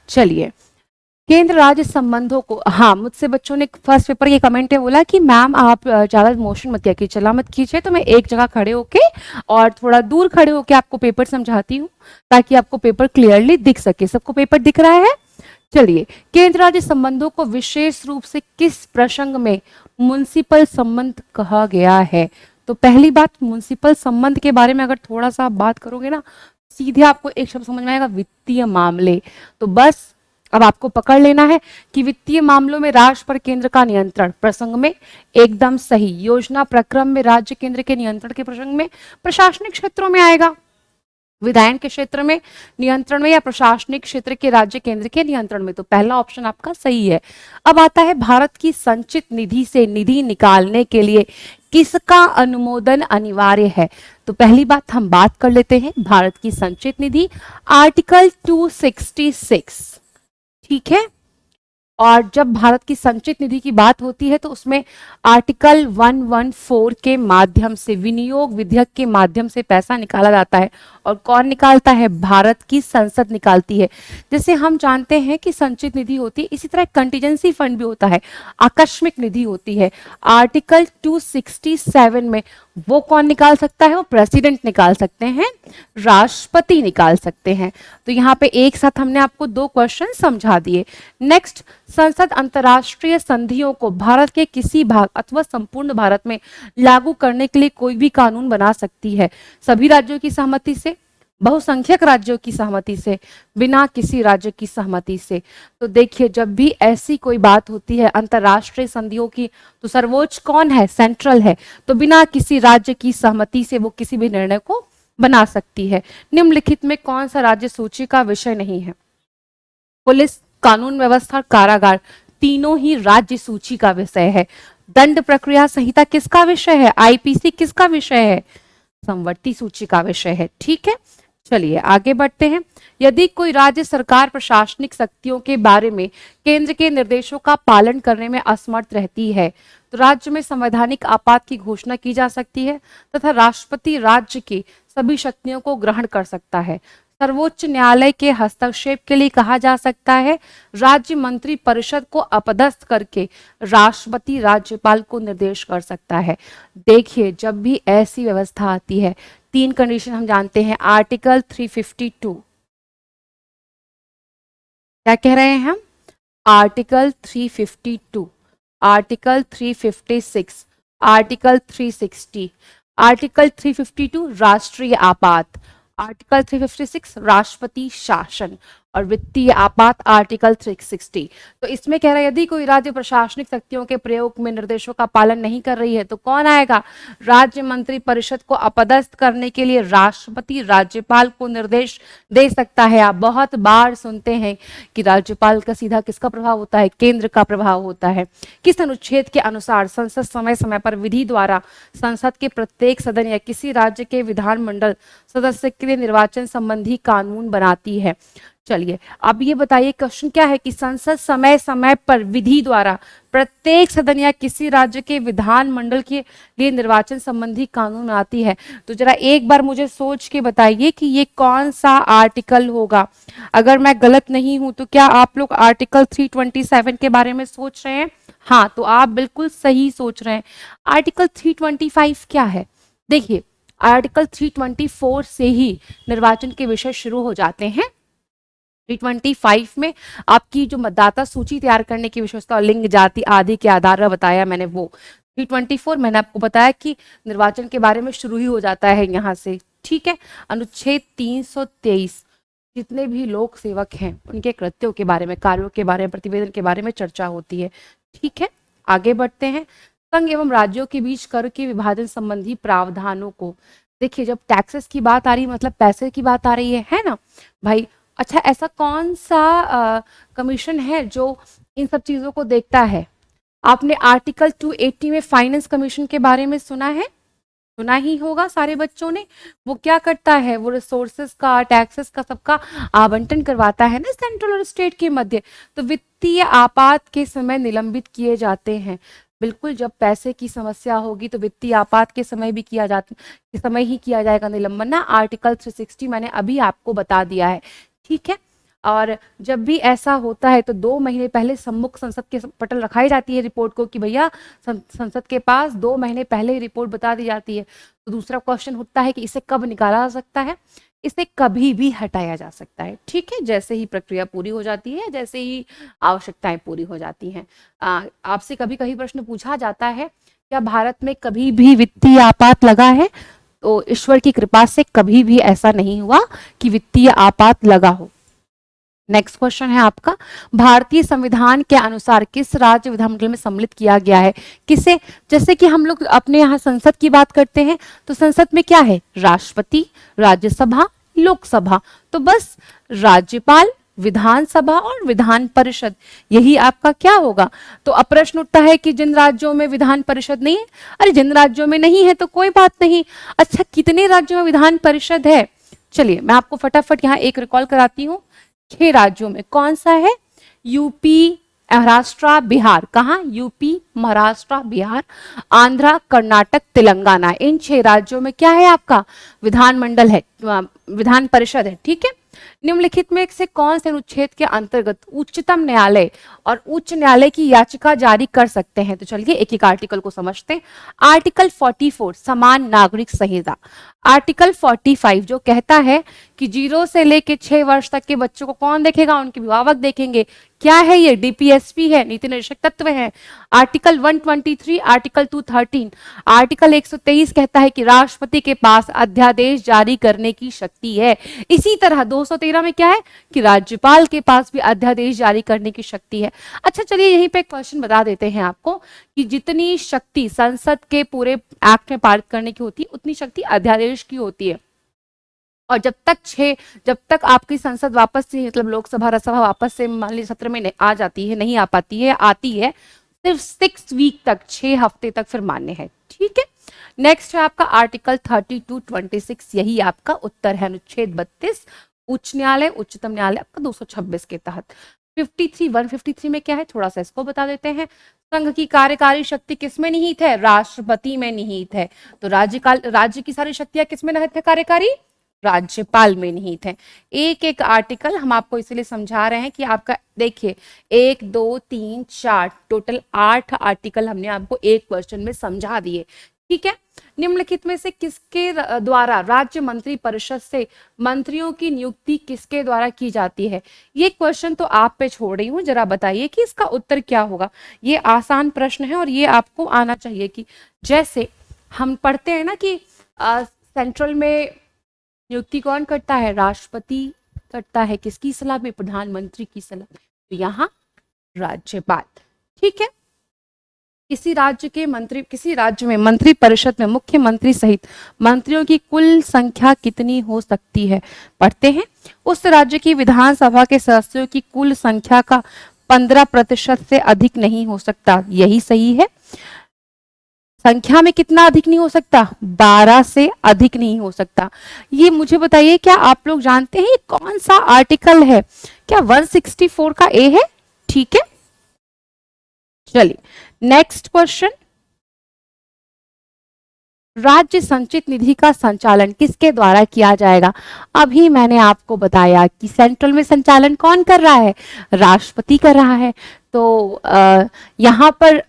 चलिए, केंद्र राज्य संबंधों को, हाँ मुझसे बच्चों ने फर्स्ट पेपर के कमेंट में बोला कि मैम आप ज्यादा मोशन मत किया कीजिए, चला मत कीजिए, तो मैं एक जगह खड़े होके और थोड़ा दूर खड़े होके आपको पेपर समझाती हूँ ताकि आपको पेपर क्लियरली दिख सके। सबको पेपर दिख रहा है? चलिए, केंद्र राज्य संबंधों को विशेष रूप से किस प्रसंग में म्युनिसिपल संबंध कहा गया है? तो पहली बात, म्युनिसिपल संबंध के बारे में अगर थोड़ा सा आप बात करोगे ना, सीधे आपको एक शब्द समझ में आएगा, वित्तीय मामले। तो बस अब आपको पकड़ लेना है कि वित्तीय मामलों में राज्य पर केंद्र का नियंत्रण, प्रसंग में एकदम सही। योजना प्रक्रम में राज्य केंद्र के नियंत्रण के प्रसंग में। प्रशासनिक क्षेत्रों में आएगा, विधायन के क्षेत्र में नियंत्रण में, या प्रशासनिक क्षेत्र के राज्य केंद्र के नियंत्रण में। तो पहला ऑप्शन आपका सही है। अब आता है, भारत की संचित निधि से निधि निकालने के लिए किसका अनुमोदन अनिवार्य है? तो पहली बात हम बात कर लेते हैं भारत की संचित निधि, आर्टिकल 266, ठीक है। और जब भारत की संचित निधि की बात होती है तो उसमें आर्टिकल 114 के माध्यम से, विनियोग विधेयक के माध्यम से पैसा निकाला जाता है। और कौन निकालता है? भारत की संसद निकालती है। जैसे हम जानते हैं कि संचित निधि होती है, इसी तरह कंटीजेंसी फंड भी होता है, आकस्मिक निधि होती है। आर्टिकल 267 में वो कौन निकाल सकता है? वो प्रेसिडेंट निकाल सकते हैं, राष्ट्रपति निकाल सकते हैं। तो यहाँ पे एक साथ हमने आपको दो क्वेश्चन समझा दिए। नेक्स्ट, संसद अंतर्राष्ट्रीय संधियों को भारत के किसी भाग अथवा संपूर्ण भारत में लागू करने के लिए कोई भी कानून बना सकती है, सभी राज्यों की सहमति से, बहुसंख्यक राज्यों की सहमति से, बिना किसी राज्य की सहमति से। तो देखिए, जब भी ऐसी कोई बात होती है अंतर्राष्ट्रीय संधियों की, तो सर्वोच्च कौन है? सेंट्रल है। तो बिना किसी राज्य की सहमति से वो किसी भी निर्णय को बना सकती है। निम्नलिखित में कौन सा राज्य सूची का विषय नहीं है? पुलिस, कानून व्यवस्था, कारागार, तीनों ही राज्य सूची का विषय है। दंड प्रक्रिया संहिता किसका विषय है? आईपीसी किसका विषय है? समवर्ती सूची का विषय है, ठीक है। चलिए आगे बढ़ते हैं। यदि कोई राज्य सरकार प्रशासनिक शक्तियों के बारे में केंद्र के निर्देशों का पालन करने में असमर्थ रहती है, तो राज्य में संवैधानिक आपात की घोषणा की जा सकती है तथा राष्ट्रपति राज्य की सभी शक्तियों को ग्रहण कर सकता है। सर्वोच्च न्यायालय के हस्तक्षेप के लिए कहा जा सकता है, राज्य मंत्री परिषद को अपदस्थ करके राष्ट्रपति राज्यपाल को निर्देश कर सकता है। देखिए, जब भी ऐसी व्यवस्था आती है, तीन कंडीशन हम जानते हैं। आर्टिकल 352, क्या कह रहे हैं हम? Article 352, article 356, article 360। आर्टिकल 352 राष्ट्रीय आपात, आर्टिकल 356 राष्ट्रपति शासन, और वित्तीय आपात आर्टिकल 360। तो इसमें कह रहा है, यदि कोई राज्य प्रशासनिक शक्तियों के प्रयोग में निर्देशों का पालन नहीं कर रही है तो कौन आएगा? राज्य मंत्री परिषद को अपदस्थ करने के लिए राष्ट्रपति राज्यपाल को निर्देश दे सकता है। आप बहुत बार सुनते हैं कि राज्यपाल का सीधा किसका प्रभाव होता है? केंद्र का प्रभाव होता है। किस अनुच्छेद के अनुसार संसद समय समय पर विधि द्वारा संसद के प्रत्येक सदन या किसी राज्य के विधानमंडल सदस्य के लिए निर्वाचन संबंधी कानून बनाती है? चलिए, अब ये बताइए क्वेश्चन क्या है कि संसद समय समय पर विधि द्वारा प्रत्येक सदन या किसी राज्य के विधानमंडल के लिए निर्वाचन संबंधी कानून बनाती है। तो जरा एक बार मुझे सोच के बताइए कि ये कौन सा आर्टिकल होगा। अगर मैं गलत नहीं हूं तो क्या आप लोग आर्टिकल 327 के बारे में सोच रहे हैं? हाँ, तो आप बिल्कुल सही सोच रहे हैं। आर्टिकल 325 क्या है? देखिए, आर्टिकल 324 से ही निर्वाचन के विषय शुरू हो जाते हैं। 325 में आपकी जो मतदाता सूची तैयार करने की विशेषता, लिंग, जाति आदि के आधार पर बताया मैंने वो। 324 मैंने आपको बताया कि निर्वाचन के बारे में शुरू ही हो जाता है यहाँ से, ठीक है। अनुच्छेद 323 जितने भी लोक सेवक हैं उनके कृत्यों के बारे में, कार्यों के बारे में, प्रतिवेदन के बारे में चर्चा होती है, ठीक है। आगे बढ़ते हैं। संघ एवं राज्यों के बीच कर के विभाजन संबंधी प्रावधानों को, देखिए जब टैक्सेस की बात आ रही है मतलब पैसे की बात आ रही है ना भाई। अच्छा, ऐसा कौन सा कमीशन है जो इन सब चीजों को देखता है? आपने आर्टिकल 280 में फाइनेंस कमीशन के बारे में सुना है? सुना ही होगा सारे बच्चों ने। वो क्या करता है? वो रिसोर्सेस का, टैक्सेस का, सबका आवंटन करवाता है ना सेंट्रल और स्टेट के मध्य। तो वित्तीय आपात के समय निलंबित किए जाते हैं। बिल्कुल, जब पैसे की समस्या होगी तो वित्तीय आपात के समय भी किया जाता, समय ही किया जाएगा निलंबन ना। आर्टिकल 360 मैंने अभी आपको बता दिया है, ठीक है। और जब भी ऐसा होता है तो 2 महीने पहले सम्मुख संसद के पटल रखाई जाती है रिपोर्ट को कि भैया संसद के पास 2 महीने पहले ही रिपोर्ट बता दी जाती है। तो दूसरा क्वेश्चन उठता है कि इसे कब निकाला जा सकता है? इसे कभी भी हटाया जा सकता है, ठीक है, जैसे ही प्रक्रिया पूरी हो जाती है, जैसे ही आवश्यकताएं पूरी हो जाती हैं। आपसे कभी कभी प्रश्न पूछा जाता है क्या भारत में कभी भी वित्तीय आपात लगा है? तो ईश्वर की कृपा से कभी भी ऐसा नहीं हुआ कि वित्तीय आपात लगा हो। नेक्स्ट क्वेश्चन है आपका, भारतीय संविधान के अनुसार किस राज्य विधानमंडल में सम्मिलित किया गया है? किसे? जैसे कि हम लोग अपने यहाँ संसद की बात करते हैं तो संसद में क्या है? राष्ट्रपति, राज्यसभा, लोकसभा। तो बस राज्यपाल, विधानसभा और विधान परिषद, यही आपका क्या होगा? तो अब प्रश्न उठता है कि जिन राज्यों में विधान परिषद नहीं है, अरे जिन राज्यों में नहीं है तो कोई बात नहीं। अच्छा, कितने राज्यों में विधान परिषद है? चलिए मैं आपको फटाफट यहाँ एक रिकॉल कराती हूँ। 6 राज्यों में। कौन सा है? यूपी, महाराष्ट्र, बिहार। कहाँ? यूपी, महाराष्ट्र, बिहार, आंध्र, कर्नाटक, तेलंगाना। इन 6 राज्यों में क्या है आपका? विधानमंडल है, विधान परिषद है, ठीक है। निम्नलिखित में से कौन से अनुच्छेद के अंतर्गत उच्चतम न्यायालय और उच्च न्यायालय की याचिका जारी कर सकते हैं? तो चलिए एक एक आर्टिकल को समझते हैं। आर्टिकल 44 समान नागरिक संहिता। आर्टिकल 45 जो कहता है कि 0 से लेके 6 वर्ष तक के बच्चों को कौन देखेगा? उनके अभिभावक देखेंगे। क्या है ये? डीपीएसपी है, नीति निर्देशक तत्व है। आर्टिकल 123, आर्टिकल 213, आर्टिकल 123 कहता है कि राष्ट्रपति के पास अध्यादेश जारी करने की शक्ति है। इसी तरह 213 में क्या है कि राज्यपाल के पास भी अध्यादेश जारी करने की शक्ति है। अच्छा चलिए यहीं पे एक क्वेश्चन बता देते हैं आपको कि जितनी शक्ति संसद के पूरे एक्ट में पारित करने की होती है उतनी शक्ति अध्यादेश की होती है। और जब तक आपकी संसद वापस से, मतलब लोकसभा राज्यसभा वापस से मान लीजिए सत्र में आ जाती है, नहीं आ पाती है, आती है, सिर्फ 6 वीक तक, 6 हफ्ते तक फिर मान्य है, ठीक है। नेक्स्ट है आपका आर्टिकल 3226, यही आपका उत्तर है। अनुच्छेद 32 उच्च न्यायालय, उच्चतम न्यायालय आपका 226 के तहत। 153 में क्या है, थोड़ा सा इसको बता देते हैं। संघ की कार्यकारी शक्ति किसमें निहित है? राष्ट्रपति में निहित है। तो राज्य की सारी शक्तियां किसमें निहित है? कार्यकारी राज्यपाल में निहित है। एक एक आर्टिकल हम आपको इसलिए समझा रहे हैं कि आपका देखिए 1 2 3 4 टोटल 8 आर्टिकल हमने आपको एक क्वेश्चन में समझा दिए, ठीक है। निम्नलिखित में से किसके द्वारा राज्य मंत्री परिषद से मंत्रियों की नियुक्ति किसके द्वारा की जाती है? ये क्वेश्चन तो आप पे छोड़ रही हूँ, जरा बताइए कि इसका उत्तर क्या होगा। ये आसान प्रश्न है और ये आपको आना चाहिए कि जैसे हम पढ़ते हैं ना कि सेंट्रल में नियुक्ति कौन करता है? राष्ट्रपति करता है। किसकी सलाह में? प्रधानमंत्री की सलाह। तो यहाँ राज्यपाल, ठीक है। किसी राज्य में मंत्री परिषद में मुख्यमंत्री सहित मंत्रियों की कुल संख्या कितनी हो सकती है? पढ़ते हैं, उस राज्य की विधानसभा के सदस्यों की कुल संख्या का 15% से अधिक नहीं हो सकता। यही सही है। संख्या में कितना अधिक नहीं हो सकता? 12 से अधिक नहीं हो सकता। ये मुझे बताइए, क्या आप लोग जानते हैं ये कौन सा आर्टिकल है? क्या 164 का ए है? ठीक है, चलिए नेक्स्ट क्वेश्चन। राज्य संचित निधि का संचालन किसके द्वारा किया जाएगा? अभी मैंने आपको बताया कि सेंट्रल में संचालन कौन कर रहा है? राष्ट्रपति कर रहा है। तो यहां पर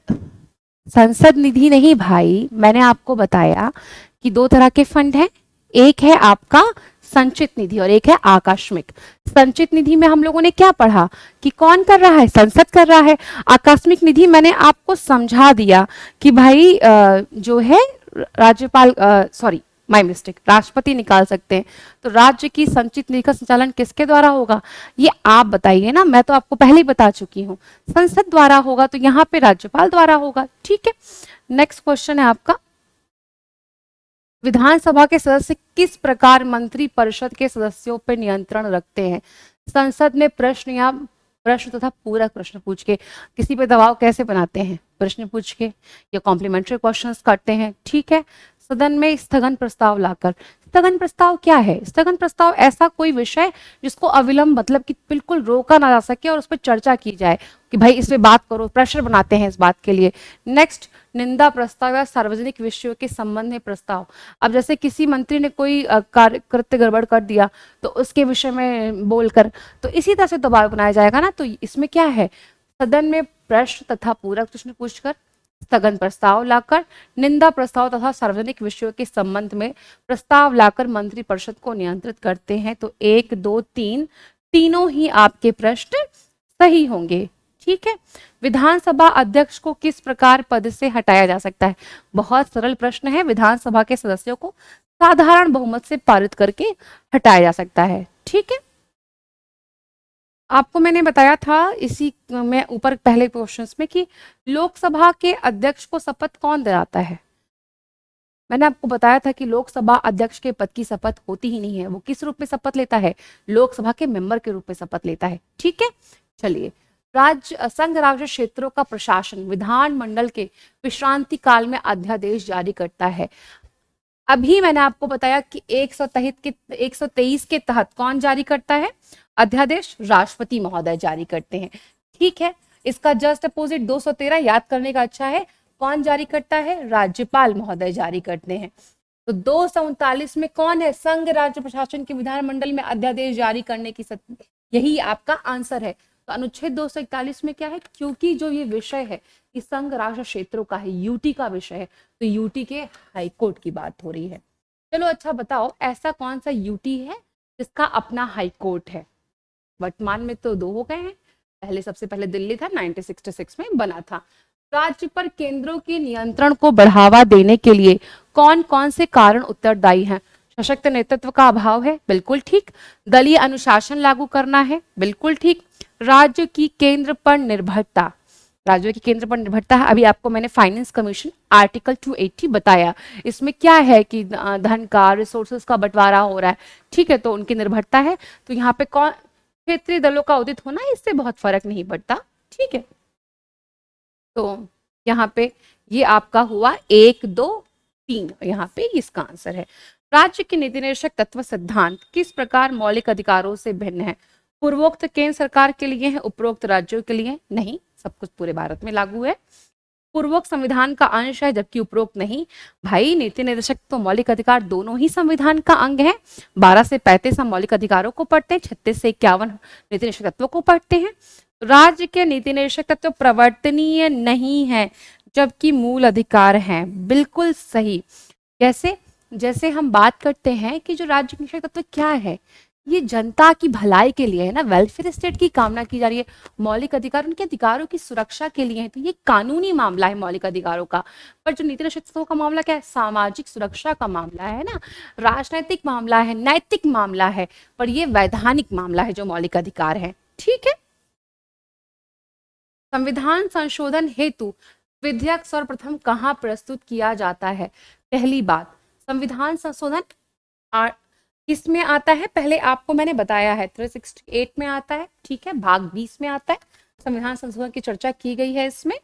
संसद निधि नहीं भाई, मैंने आपको बताया कि 2 तरह के फंड हैं, एक है आपका संचित निधि और एक है आकस्मिक। संचित निधि में हम लोगों ने क्या पढ़ा कि कौन कर रहा है? संसद कर रहा है। आकस्मिक निधि मैंने आपको समझा दिया कि भाई जो है राज्यपाल, सॉरी माय मिस्टेक, राष्ट्रपति निकाल सकते हैं। तो राज्य की संचित निधि का संचालन किसके द्वारा होगा? ये आप बताइए ना, मैं तो आपको पहले ही बता चुकी हूँ, संसद द्वारा होगा, तो यहाँ पे राज्यपाल द्वारा होगा, ठीक है। नेक्स्ट क्वेश्चन है आपका, विधानसभा के सदस्य किस प्रकार मंत्री परिषद के सदस्यों पर नियंत्रण रखते हैं? संसद में प्रश्न तथा पूरक प्रश्न पूछ के किसी पे दबाव कैसे बनाते हैं? प्रश्न पूछ के या कॉम्प्लीमेंट्री क्वेश्चंस करते हैं, ठीक है। सदन में स्थगन प्रस्ताव लाकर। स्थगन प्रस्ताव क्या है? स्थगन प्रस्ताव ऐसा कोई विषय जिसको अविलंब मतलब कि बिल्कुल रोका ना जा सके और उस पर चर्चा की जाए कि भाई इस पे बात करो, प्रेशर बनाते हैं इस बात के लिए। नेक्स्ट, निंदा प्रस्ताव या सार्वजनिक विषयों के संबंध में प्रस्ताव। अब जैसे किसी मंत्री ने कोई कार्य कृत्य गड़बड़ कर दिया तो उसके विषय में बोलकर, तो इसी तरह से दबाव बनाया जाएगा ना। तो इसमें क्या है, सदन में प्रश्न तथा पूरक प्रश्न पूछकर, स्थगन प्रस्ताव लाकर, निंदा प्रस्ताव तथा सार्वजनिक विषयों के संबंध में प्रस्ताव लाकर मंत्रिपरिषद को नियंत्रित करते हैं। तो 1, 2, 3 तीनों ही आपके प्रश्न सही होंगे। ठीक है। विधानसभा अध्यक्ष को किस प्रकार पद से हटाया जा सकता है? बहुत सरल प्रश्न है। विधानसभा के सदस्यों को साधारण बहुमत से पारित करके हटाया जा सकता है। ठीक है। आपको मैंने बताया था इसी में ऊपर पहले क्वेश्चंस में कि लोकसभा के अध्यक्ष को शपथ कौन दिलाता है? मैंने आपको बताया था कि लोकसभा अध्यक्ष के पद की शपथ होती ही नहीं है। वो किस रूप में शपथ लेता है? लोकसभा के मेंबर के रूप में शपथ लेता है। ठीक है। चलिए, राज्य संघ राज्य क्षेत्रों का प्रशासन विधानमंडल के विश्रांति काल में अध्यादेश जारी करता है। अभी मैंने आपको बताया कि 123 के तहत कौन जारी करता है अध्यादेश? राष्ट्रपति महोदय जारी करते हैं। ठीक है। इसका जस्ट अपोजिट 213 याद करने का अच्छा है, कौन जारी करता है? राज्यपाल महोदय जारी करते हैं। तो 239 में कौन है? संघ राज्य प्रशासन के विधानमंडल में अध्यादेश जारी करने की यही आपका आंसर है। तो अनुच्छेद 241 में क्या है, क्योंकि जो ये विषय है इस संघ राज्य क्षेत्रों का है, यूटी का विषय है, तो यूटी के हाईकोर्ट की बात हो रही है। चलो अच्छा बताओ, ऐसा कौन सा यूटी है जिसका अपना हाईकोर्ट है? वर्तमान में तो 2 हो गए हैं। पहले सबसे पहले दिल्ली था, 1966 में बना था। राज्य पर केंद्रों के नियंत्रण को बढ़ावा देने के लिए कौन कौन से कारण उत्तरदायी हैं? सशक्त नेतृत्व का अभाव है, बिल्कुल ठीक। दलीय अनुशासन लागू करना है, बिल्कुल ठीक। राज्य की केंद्र पर निर्भरता, राज्यों की केंद्र पर निर्भरता है। अभी आपको मैंने फाइनेंस कमीशन आर्टिकल 280 बताया, इसमें क्या है कि धन का, रिसोर्सेज का बंटवारा हो रहा है। ठीक है, तो उनकी निर्भरता है। तो यहाँ पे कौन, क्षेत्रीय दलों का उदित होना, इससे बहुत फर्क नहीं पड़ता। ठीक है। तो यहाँ पे ये आपका हुआ 1, 2, 3, यहाँ पे इसका आंसर है। राज्य के नीति निर्देशक तत्व सिद्धांत किस प्रकार मौलिक अधिकारों से भिन्न है? पूर्वोक्त केंद्र सरकार के लिए है, उपरोक्त राज्यों के लिए नहीं, सब कुछ पूरे भारत में लागू है। पूर्वोक्त संविधान का अंश है जबकि उपरोक्त नहीं। भाई नीति निर्देशक तो मौलिक अधिकार दोनों ही संविधान का अंग है। 12 से 35 हम मौलिक अधिकारों को पढ़ते हैं, 36 से 51 नीति निर्देशक तत्वों को पढ़ते हैं। राज्य के नीति निर्देशक तत्व प्रवर्तनीय नहीं है जबकि मूल अधिकार हैं, बिल्कुल सही। कैसे? जैसे हम बात करते हैं कि जो राज्य के निषेध तत्व क्या है, ये जनता की भलाई के लिए है ना, वेलफेयर स्टेट की कामना की जा रही है। मौलिक अधिकार उनके अधिकारों की सुरक्षा के लिए है, तो ये कानूनी मामला है मौलिक अधिकारों का। पर जो नीति निषेध तत्वों का मामला क्या है? सामाजिक सुरक्षा का मामला है ना, राजनैतिक मामला है, नैतिक मामला है, पर ये वैधानिक मामला है जो मौलिक अधिकार है। ठीक है। संविधान संशोधन हेतु विधेयक सर्वप्रथम कहाँ प्रस्तुत किया जाता है? पहली बात, संविधान संशोधन किसमें आता है? पहले आपको मैंने बताया है 368 में आता है। ठीक है, भाग 20 में आता है। संविधान संशोधन की चर्चा की गई है इसमें।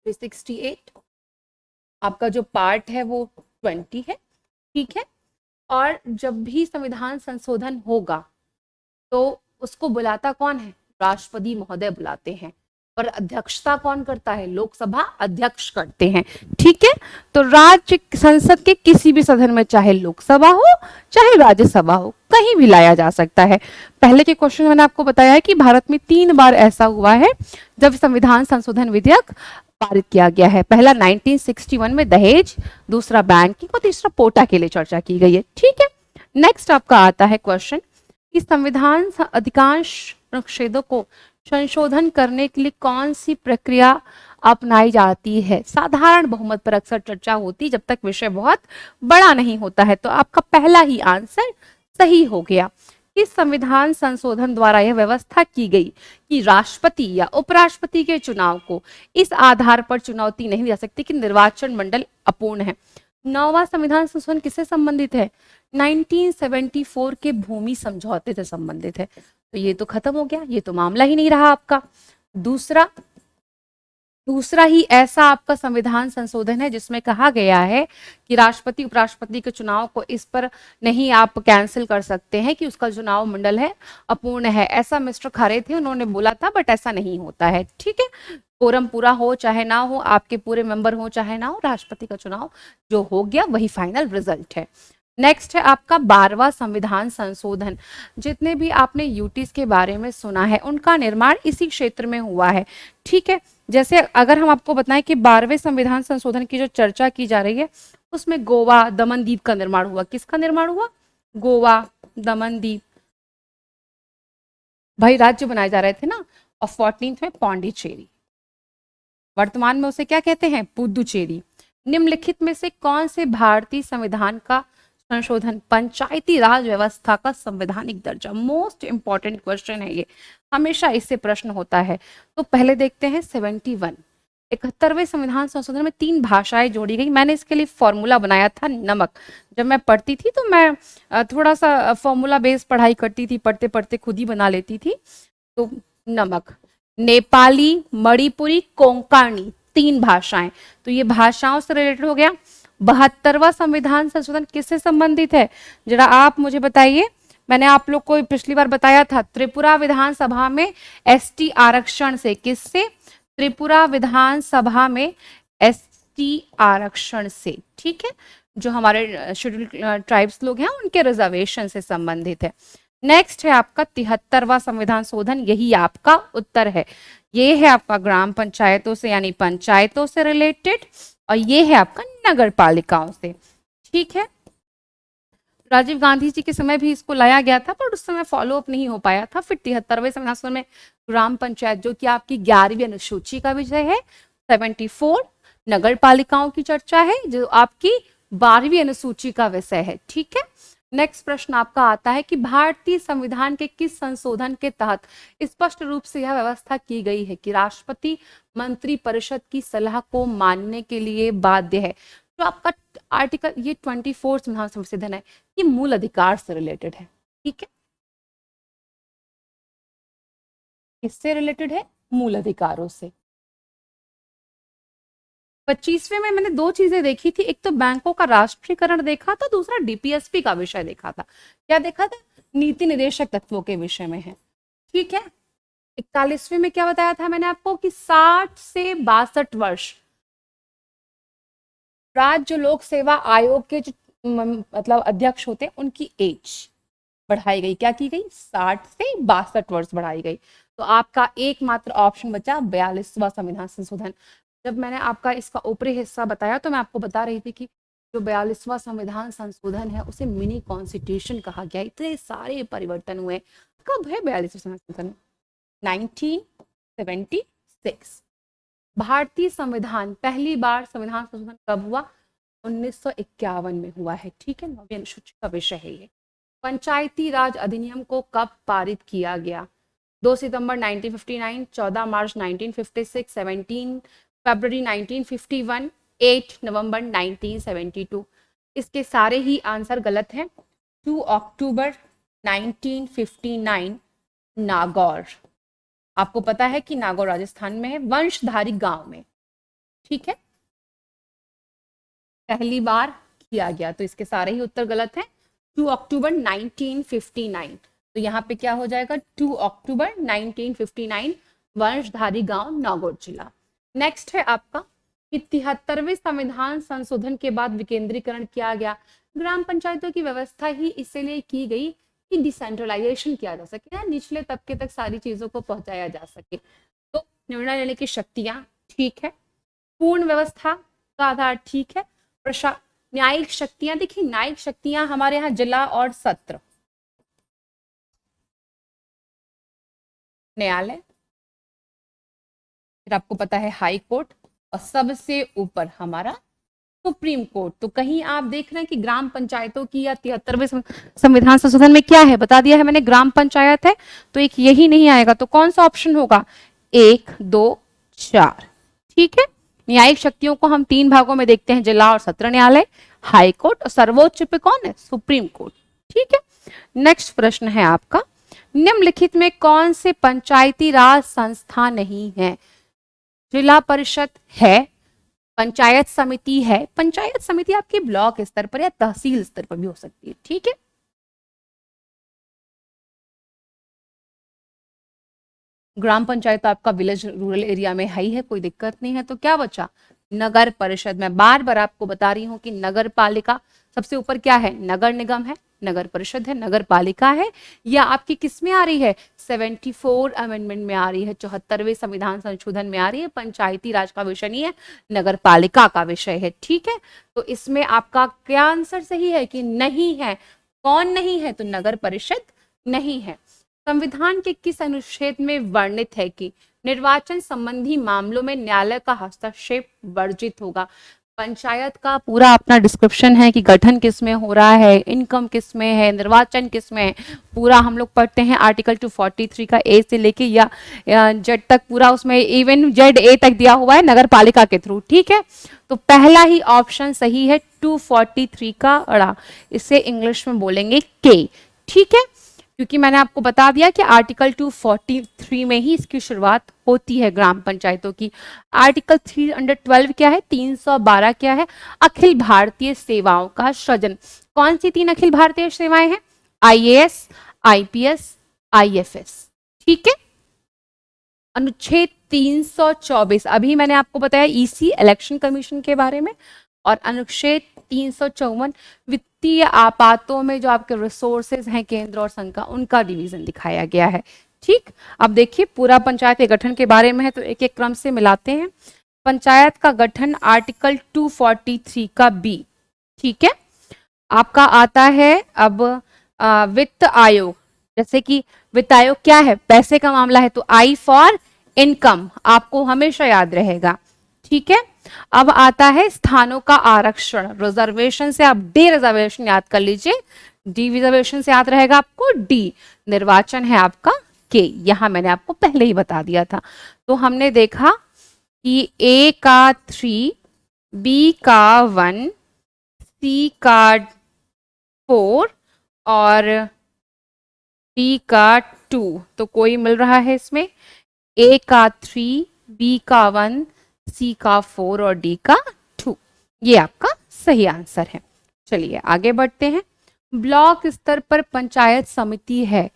368 आपका जो पार्ट है वो 20 है। ठीक है। और जब भी संविधान संशोधन होगा तो उसको बुलाता कौन है? राष्ट्रपति महोदय बुलाते हैं। और अध्यक्षता कौन करता है? लोकसभा अध्यक्ष करते हैं। ठीक है। तो राज्य संसद के किसी भी सदन में, चाहे लोकसभा हो चाहे राज्यसभा हो, कहीं भी लाया जा सकता है। पहले के क्वेश्चन में मैंने आपको बताया है कि भारत में 3 बार ऐसा हुआ है जब संविधान संशोधन विधेयक पारित किया गया है। पहला 1961 में दहेज, दूसरा बैंकिंग और तीसरा पोटा के लिए चर्चा की गई है। ठीक है। नेक्स्ट आपका आता है क्वेश्चन कि संविधान अधिकांश अनुच्छेदों को संशोधन करने के लिए कौन सी प्रक्रिया अपनाई जाती है? साधारण बहुमत पर अक्सर चर्चा होती जब तक विषय बहुत बड़ा नहीं होता है। तो आपका पहला ही आंसर सही हो गया। इस संविधान संशोधन द्वारा यह व्यवस्था की गई कि राष्ट्रपति या उपराष्ट्रपति के चुनाव को इस आधार पर चुनौती नहीं दी जा सकती कि निर्वाचन मंडल अपूर्ण है। 9वां संविधान संशोधन किससे संबंधित है? 1974 के भूमि समझौते से संबंधित है। तो ये तो खत्म हो गया, ये तो मामला ही नहीं रहा आपका। दूसरा दूसरा ही ऐसा आपका संविधान संशोधन है जिसमें कहा गया है कि राष्ट्रपति उपराष्ट्रपति के चुनाव को इस पर नहीं आप कैंसिल कर सकते हैं कि उसका चुनाव मंडल है अपूर्ण है। ऐसा मिस्टर खरे थे, उन्होंने बोला था, बट ऐसा नहीं होता है। ठीक है, कोरम पूरा हो चाहे ना हो, आपके पूरे मेंबर हो चाहे ना हो, राष्ट्रपति का चुनाव जो हो गया वही फाइनल रिजल्ट है। नेक्स्ट है आपका 12वां संविधान संशोधन। जितने भी आपने यूटीज के बारे में सुना है उनका निर्माण इसी क्षेत्र में हुआ है। ठीक है, जैसे अगर हम आपको बताएं कि 12वें संविधान संशोधन की जो चर्चा की जा रही है उसमें गोवा दमन दीव का निर्माण हुआ। किसका निर्माण हुआ? गोवा दमन दीव, भाई राज्य बनाए जा रहे थे ना। और 14th में पौंडीचेरी, वर्तमान में उसे क्या कहते हैं? पुदुचेरी। निम्नलिखित में से कौन से भारतीय संविधान का संशोधन पंचायती राज व्यवस्था का संवैधानिक दर्जा? मोस्ट इंपॉर्टेंट क्वेश्चन है ये, हमेशा इससे प्रश्न होता है। तो पहले देखते हैं 71। 71वें संविधान संशोधन में 3 भाषाएं जोड़ी गई। मैंने इसके लिए फॉर्मूला बनाया था नमक। जब मैं पढ़ती थी तो मैं थोड़ा सा फॉर्मूला बेस्ड पढ़ाई करती थी, पढ़ते पढ़ते खुद ही बना लेती थी। तो नमक, नेपाली, मणिपुरी, कोंकणी, 3 भाषाएं। तो ये भाषाओं से रिलेटेड हो गया। 72वां संविधान संशोधन किससे संबंधित है? जरा आप मुझे बताइए। मैंने आप लोग को पिछली बार बताया था, त्रिपुरा विधानसभा में एसटी आरक्षण से। किससे? त्रिपुरा विधानसभा में एसटी आरक्षण से। ठीक है, जो हमारे शेड्यूल्ड ट्राइब्स लोग हैं उनके रिजर्वेशन से संबंधित है। नेक्स्ट है आपका 73वां संविधान शोधन, यही आपका उत्तर है। ये है आपका ग्राम पंचायतों से यानी पंचायतों से रिलेटेड, और ये है आपका नगर पालिकाओं से। ठीक है, राजीव गांधी जी के समय भी इसको लाया गया था पर उस समय फॉलो अप नहीं हो पाया था। फिर 73वें संविधान शोधन में ग्राम पंचायत, जो कि आपकी 11वीं अनुसूची का विषय है, 74 नगर पालिकाओं की चर्चा है जो आपकी 12वीं अनुसूची का विषय है। ठीक है, नेक्स्ट प्रश्न आपका आता है कि भारतीय संविधान के किस संशोधन के तहत स्पष्ट रूप से यह व्यवस्था की गई है कि राष्ट्रपति मंत्री परिषद की सलाह को मानने के लिए बाध्य है? तो आपका आर्टिकल ये 24 संविधान संशोधन है, ये मूल अधिकार से रिलेटेड है। ठीक है, किससे रिलेटेड है? मूल अधिकारों से। 25वें में मैंने 2 चीजें देखी थी, एक तो बैंकों का राष्ट्रीयकरण देखा था, दूसरा डीपीएसपी का विषय देखा था। क्या देखा था? नीति निर्देशक तत्वों के विषय में है। ठीक है, 41वें में क्या बताया था मैंने आपको कि 60 से 62 वर्ष राज्य लोक सेवा आयोग के जो मतलब अध्यक्ष होते हैं उनकी एज बढ़ाई गई। क्या की गई? 60 से 62 वर्ष बढ़ाई गई। तो आपका एकमात्र ऑप्शन बचा 42वां संविधान संशोधन। जब मैंने आपका इसका ऊपरी हिस्सा बताया तो मैं आपको बता रही थी कि जो 42वां संविधान संशोधन है उसे मिनी कॉन्स्टिट्यूशन कहा गया। इतने सारे परिवर्तन हुए। कब है 42वां संशोधन? 1976। भारतीय संविधान पहली बार संविधान संशोधन कब हुआ? 1951 में हुआ है। ठीक है, 9वीं अनुसूची का विषय है ये। पंचायती राज अधिनियम को कब पारित किया गया? 2 सितंबर 1959, 14 मार्च 1956, 17 फरवरी 1951, 8 नवंबर 1972। इसके सारे ही आंसर गलत हैं। 2 अक्टूबर 1959 नागौर, आपको पता है कि नागौर राजस्थान में है, वंशधारी गांव में। ठीक है, पहली बार किया गया, तो इसके सारे ही उत्तर गलत हैं। 2 अक्टूबर 1959, तो यहाँ पे क्या हो जाएगा? 2 अक्टूबर 1959 वंशधारी गांव नागौर जिला। नेक्स्ट है आपका कि 73वें संविधान संशोधन के बाद विकेंद्रीकरण किया गया। ग्राम पंचायतों की व्यवस्था ही इसलिए की गई कि डिसेंट्रलाइजेशन किया जा सके ना, निचले तबके तक सारी चीजों को पहुंचाया जा सके। तो निर्णय लेने की शक्तियां ठीक है, पूर्ण व्यवस्था का आधार ठीक है, न्यायिक शक्तियां, देखिए न्यायिक शक्तियां हमारे यहाँ जिला और सत्र न्यायालय, फिर आपको पता है हाई कोर्ट, और सबसे ऊपर हमारा सुप्रीम कोर्ट। तो कहीं आप देख रहे हैं कि ग्राम पंचायतों की या 73वें संविधान संशोधन में क्या है? बता दिया है मैंने, ग्राम पंचायत है। तो एक यही नहीं आएगा, तो कौन सा ऑप्शन होगा? 1, 2, 4। ठीक है, न्यायिक शक्तियों को हम 3 भागों में देखते हैं, जिला और सत्र न्यायालय, हाई कोर्ट, और सर्वोच्च पे कौन है? Supreme court. ठीक है, नेक्स्ट प्रश्न है आपका, निम्नलिखित में कौन से पंचायती राज संस्था नहीं है? जिला परिषद है, पंचायत समिति है। पंचायत समिति आपकी ब्लॉक स्तर पर या तहसील स्तर पर भी हो सकती है, ठीक है। ग्राम पंचायत तो आपका विलेज रूरल एरिया में है ही है, कोई दिक्कत नहीं है। तो क्या बचा, नगर परिषद। मैं बार बार आपको बता रही हूं कि नगर पालिका सबसे ऊपर क्या है, नगर निगम है, नगर परिषद है, नगर पालिका है। या आपकी किस में आ रही है, 74 अमेंडमेंट में आ रही है, 74वें संविधान संशोधन में आ रही है। पंचायती राज का विषय नहीं है, नगर पालिका का विषय है, ठीक है। तो इसमें आपका क्या आंसर सही है कि नहीं है। कौन नहीं है, तो नगर परिषद नहीं है। संविधान के किस अनुच्छेद में वर्णित है कि निर्वाचन संबंधी मामलों में न्यायालय का हस्तक्षेप वर्जित होगा। पंचायत का पूरा अपना डिस्क्रिप्शन है कि गठन किस में हो रहा है, इनकम किस में है, निर्वाचन किस में है, पूरा हम लोग पढ़ते हैं। आर्टिकल 243 का ए से लेके या जेड तक पूरा, उसमें इवन जेड ए तक दिया हुआ है नगर पालिका के थ्रू, ठीक है। तो पहला ही ऑप्शन सही है 243 का अड़ा, इसे इंग्लिश में बोलेंगे के, ठीक है। क्योंकि मैंने आपको बता दिया कि आर्टिकल 243 में ही इसकी शुरुआत होती है ग्राम पंचायतों की। आर्टिकल 312 क्या है, 312 क्या है, अखिल भारतीय सेवाओं का सृजन। कौन सी 3 अखिल भारतीय सेवाएं हैं, आईएएस, आईपीएस, आईएफएस, ठीक है। अनुच्छेद 324, अभी मैंने आपको बताया ईसी इलेक्शन कमीशन के बारे में। और अनुच्छेद 354 वित्तीय आपातों में जो आपके रिसोर्सेज हैं केंद्र और संघ का, उनका डिवीजन दिखाया गया है, ठीक। अब देखिए पूरा पंचायत के गठन के बारे में है, तो एक एक क्रम से मिलाते हैं। पंचायत का गठन आर्टिकल 243 का बी, ठीक है। आपका आता है अब वित्त आयोग। जैसे कि वित्त आयोग क्या है, पैसे का मामला है, तो आई फॉर इनकम आपको हमेशा याद रहेगा, ठीक है। अब आता है स्थानों का आरक्षण, रिजर्वेशन से आप डी रिजर्वेशन याद कर लीजिए, डी रिजर्वेशन से याद रहेगा आपको डी। निर्वाचन है आपका के, यहां मैंने आपको पहले ही बता दिया था। तो हमने देखा कि ए का 3, बी का 1, सी का 4 और डी का 2। तो कोई मिल रहा है इसमें, ए का 3, बी का 1, सी का 4 और डी का 2। ये आपका सही आंसर है। चलिए आगे बढ़ते हैं। ब्लॉक स्तर पर पंचायत समिति है।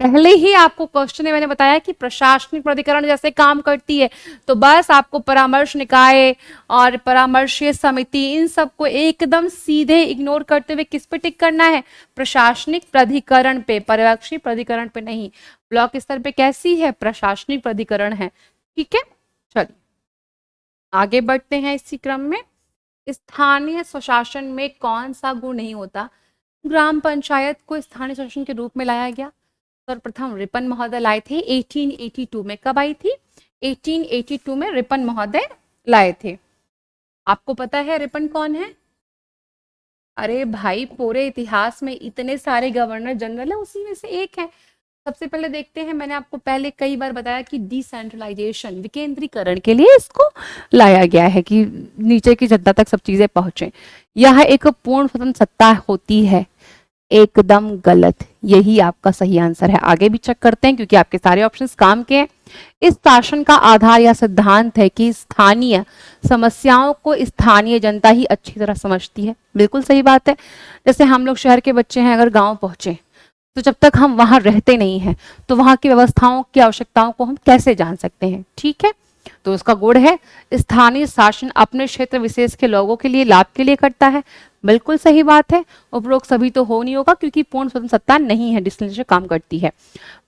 पहले ही आपको क्वेश्चन में मैंने बताया कि प्रशासनिक प्राधिकरण जैसे काम करती है, तो बस आपको परामर्श निकाय और परामर्शीय समिति इन सबको एकदम सीधे इग्नोर करते हुए किस पे टिक करना है, प्रशासनिक प्राधिकरण पे, पर्यवेक्षी प्राधिकरण पे नहीं। ब्लॉक स्तर पे कैसी है, प्रशासनिक प्राधिकरण है, ठीक है। चलिए आगे बढ़ते हैं इसी क्रम में। स्थानीय स्वशासन में कौन सा गुण नहीं होता। ग्राम पंचायत को स्थानीय शासन के रूप में लाया गया, सर्वप्रथम रिपन महोदय लाए थे 1882 में। कब आई थी, 1882 में रिपन महोदय लाए थे। आपको पता है रिपन कौन है, अरे भाई पूरे इतिहास में इतने सारे गवर्नर जनरल है, उसी में से एक है। सबसे पहले देखते हैं, मैंने आपको पहले कई बार बताया कि डिसेंट्रलाइजेशन, विकेंद्रीकरण के लिए इसको लाया गया है कि नीचे की जनता तक सब चीजें पहुंचे। यह एक पूर्ण स्वतंत्र सत्ता होती है, एकदम गलत। यही आपका सही आंसर है। आगे भी चेक करते हैं क्योंकि आपके सारे ऑप्शंस काम के हैं। इस शासन का आधार या सिद्धांत है कि स्थानीय समस्याओं को स्थानीय जनता ही अच्छी तरह समझती है। बिल्कुल सही बात है। जैसे हम लोग शहर के बच्चे हैं, अगर गांव पहुंचे तो जब तक हम वहां रहते नहीं हैं तो वहां की व्यवस्थाओं की आवश्यकताओं को हम कैसे जान सकते हैं, ठीक है। तो उसका गुण है स्थानीय शासन अपने क्षेत्र विशेष के लोगों के लिए, लाभ के लिए करता है। बिल्कुल सही बात है। उपरोक्त सभी तो हो नहीं होगा क्योंकि पूर्ण स्वतंत्र सत्ता नहीं है, डिस्क्रिमिनेशन काम करती है।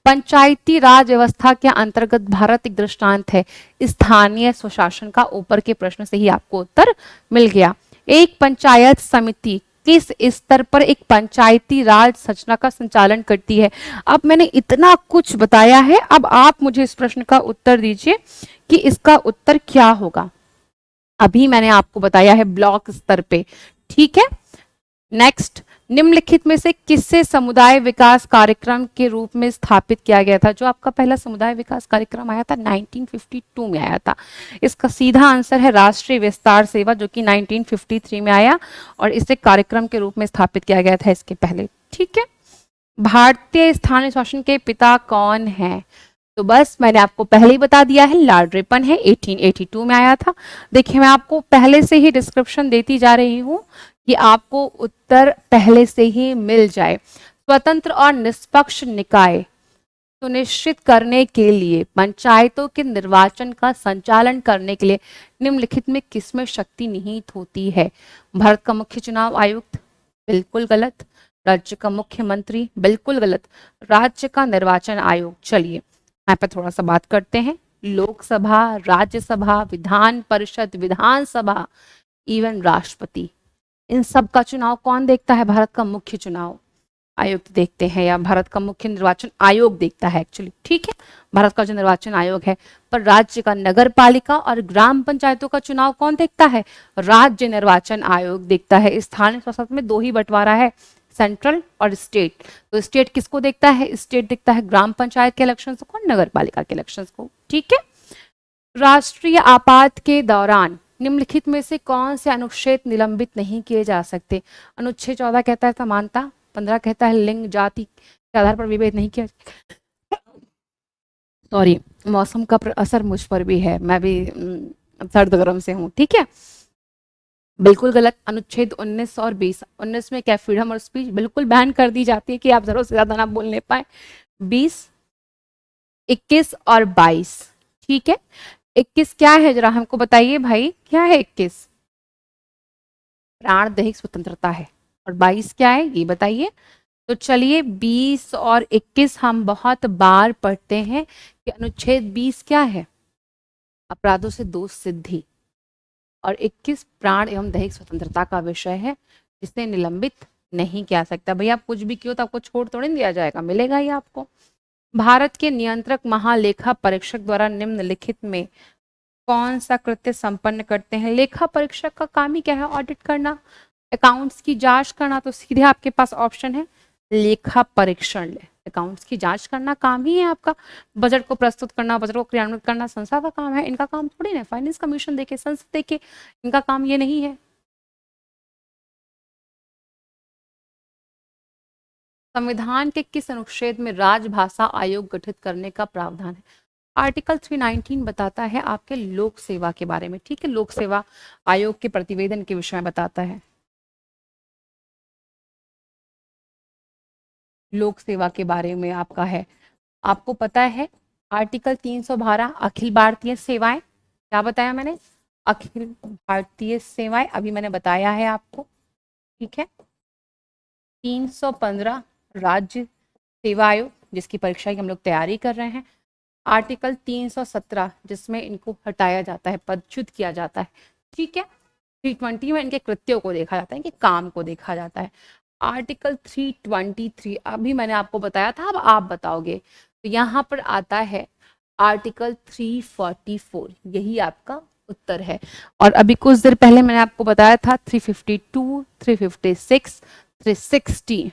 पंचायती राज व्यवस्था के अंतर्गत भारत एक दृष्टांत है। स्थानीय स्वशासन का ऊपर के प्रश्न से ही आपको उत्तर मिल गया। एक पंचायत समिति किस स्तर पर एक पंचायती राज संरचना का संचालन करती है। अब मैंने इतना कुछ बताया है, अब आप मुझे इस प्रश्न का उत्तर दीजिए कि इसका उत्तर क्या होगा। अभी मैंने आपको बताया है ब्लॉक स्तर पे, ठीक है। नेक्स्ट, निम्नलिखित में से किससे समुदाय विकास कार्यक्रम के रूप में स्थापित किया गया था। जो आपका पहला समुदाय विकास कार्यक्रम आया था 1952 में आया था। इसका सीधा आंसर है राष्ट्रीय विस्तार सेवा, जो कि 1953 में आया और इसे कार्यक्रम के रूप में स्थापित किया गया था इसके पहले, ठीक है। भारतीय स्थानीय शासन के पिता कौन है। तो बस मैंने आपको पहले ही बता दिया है, लॉर्ड रिपन है, 1882 में आया था। देखिए मैं आपको पहले से ही डिस्क्रिप्शन देती जा रही हूँ कि आपको उत्तर पहले से ही मिल जाए। स्वतंत्र और निष्पक्ष निकाय सुनिश्चित करने के लिए पंचायतों के निर्वाचन का संचालन करने के लिए निम्नलिखित में किसमें शक्ति निहित होती है? भारत का मुख्य चुनाव आयुक्त, बिल्कुल गलत। राज्य का मुख्यमंत्री, बिल्कुल गलत। राज्य का निर्वाचन आयोग, चलिए यहाँ पे थोड़ा सा बात करते हैं। लोकसभा, राज्यसभा, विधान परिषद, विधानसभा, इवन राष्ट्रपति, इन सब का चुनाव कौन देखता है? भारत का मुख्य चुनाव आयुक्त देखते हैं, या भारत का मुख्य निर्वाचन आयोग देखता है एक्चुअली, ठीक है, भारत का जो निर्वाचन आयोग है। पर राज्य का नगर पालिका और ग्राम पंचायतों का चुनाव कौन देखता है? राज्य निर्वाचन आयोग देखता है। स्थानीय संसद में दो ही बंटवारा है, सेंट्रल और स्टेट। तो स्टेट किसको देखता है? स्टेट देखता है ग्राम पंचायत के इलेक्शन को, नगर पालिका के इलेक्शन को, ठीक है। राष्ट्रीय आपात के दौरान निम्नलिखित में से कौन से अनुच्छेद निलंबित नहीं किए जा सकते? अनुच्छेद 14 कहता है समानता, 15 कहता है लिंग जाति के आधार पर विभेद नहीं किया। सॉरी, मौसम का असर मुझ पर भी है, मैं भी सर्द गर्म से हूँ, ठीक है। बिल्कुल गलत। अनुच्छेद 19 और 20, 19 में क्या, फ्रीडम और स्पीच बिल्कुल बैन कर दी जाती है कि आप जरूरत से ज्यादा ना बोलने पाए। 20, 21 और 22, ठीक है। 21 क्या है जरा हमको बताइए भाई, क्या है 21? प्राण दैहिक स्वतंत्रता है। और 22 क्या है ये बताइए। तो चलिए 20 और 21 हम बहुत बार पढ़ते हैं कि अनुच्छेद 20 क्या है? अपराधों से दोष सिद्धि। और 21 प्राण एवं दैहिक स्वतंत्रता का विषय है, जिसे निलंबित नहीं किया सकता। भैया आप कुछ भी किया तो आपको छोड़ थोड़ी नहीं दिया जाएगा, मिलेगा ही आपको। भारत के नियंत्रक महालेखा परीक्षक द्वारा निम्नलिखित में कौन सा कृत्य संपन्न करते हैं? लेखा परीक्षक का काम ही क्या है? ऑडिट करना, अकाउंट्स की जांच करना। तो सीधे आपके पास ऑप्शन है लेखा परीक्षण। अकाउंट्स की जांच करना काम ही है आपका। बजट को प्रस्तुत करना, बजट को क्रियान्वित करना संसद का काम है, इनका काम थोड़ी ना। फाइनेंस कमीशन देखे, संसद देखे, इनका काम ये नहीं है। संविधान के किस अनुच्छेद में राजभाषा आयोग गठित करने का प्रावधान है? आर्टिकल 319 बताता है आपके लोक सेवा के बारे में, ठीक है। लोक सेवा आयोग के प्रतिवेदन के विषय में बताता है। लोक सेवा के बारे में आपका है, आपको पता है आर्टिकल 312 अखिल भारतीय सेवाएं, क्या बताया मैंने? अखिल भारतीय सेवाएं, अभी मैंने बताया है आपको, ठीक है। 315 राज्य सेवा आयोग, जिसकी परीक्षा की हम लोग तैयारी कर रहे हैं। आर्टिकल 317 जिसमें इनको हटाया जाता है, पदच्युत किया जाता है, ठीक है। 320 में इनके कृत्यों को देखा जाता है, इनके काम को देखा जाता है। आर्टिकल 323 अभी मैंने आपको बताया था, अब आप बताओगे। तो यहाँ पर आता है आर्टिकल 344, यही आपका उत्तर है। और अभी कुछ देर पहले मैंने आपको बताया था 352, 356, 360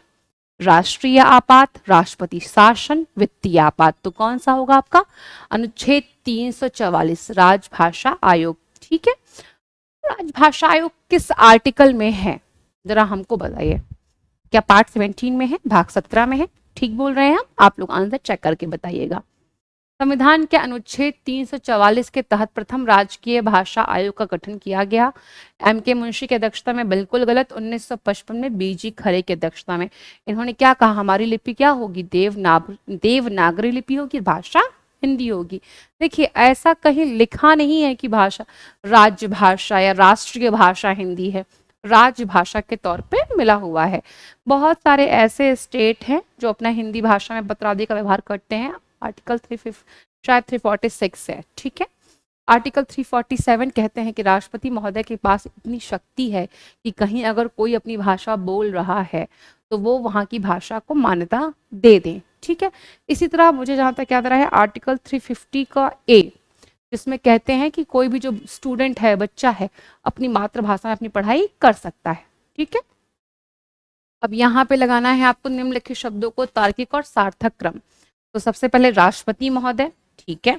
राष्ट्रीय आपात, राष्ट्रपति शासन, वित्तीय आपात। तो कौन सा होगा आपका? अनुच्छेद 344 राजभाषा आयोग, ठीक है। राजभाषा आयोग किस आर्टिकल में है जरा हमको बताइए। क्या पार्ट 17 में है, भाग 17 में है? ठीक बोल रहे हैं हम, आप लोग आंसर चेक करके बताइएगा। संविधान के अनुच्छेद 344 के तहत प्रथम राजकीय भाषा आयोग का गठन किया गया। एम के मुंशी की अध्यक्षता में, बिल्कुल गलत। 1955 में बीजी खरे की अध्यक्षता में। इन्होंने क्या कहा? हमारी लिपि क्या होगी? देवनागरी लिपि होगी, भाषा हिंदी होगी। देखिए ऐसा कहीं लिखा नहीं है कि भाषा राज्य भाषा या राष्ट्रीय भाषा हिंदी है, राजभाषा के तौर पे मिला हुआ है। बहुत सारे ऐसे स्टेट हैं जो अपना हिंदी भाषा में पत्र आदि का व्यवहार करते हैं। आर्टिकल 350 शायद 346 है, ठीक है। आर्टिकल 347 कहते हैं कि राष्ट्रपति महोदय के पास इतनी शक्ति है कि कहीं अगर कोई अपनी भाषा बोल रहा है तो वो वहाँ की भाषा को मान्यता दे दें, ठीक है। इसी तरह मुझे जहाँ तक याद रहा है आर्टिकल 350 का ए, जिसमें कहते हैं कि कोई भी जो स्टूडेंट है, बच्चा है, अपनी मातृभाषा में अपनी पढ़ाई कर सकता है, ठीक है। अब यहाँ पे लगाना है आपको निम्नलिखित शब्दों को तार्किक और सार्थक क्रम। तो सबसे पहले राष्ट्रपति महोदय, ठीक है।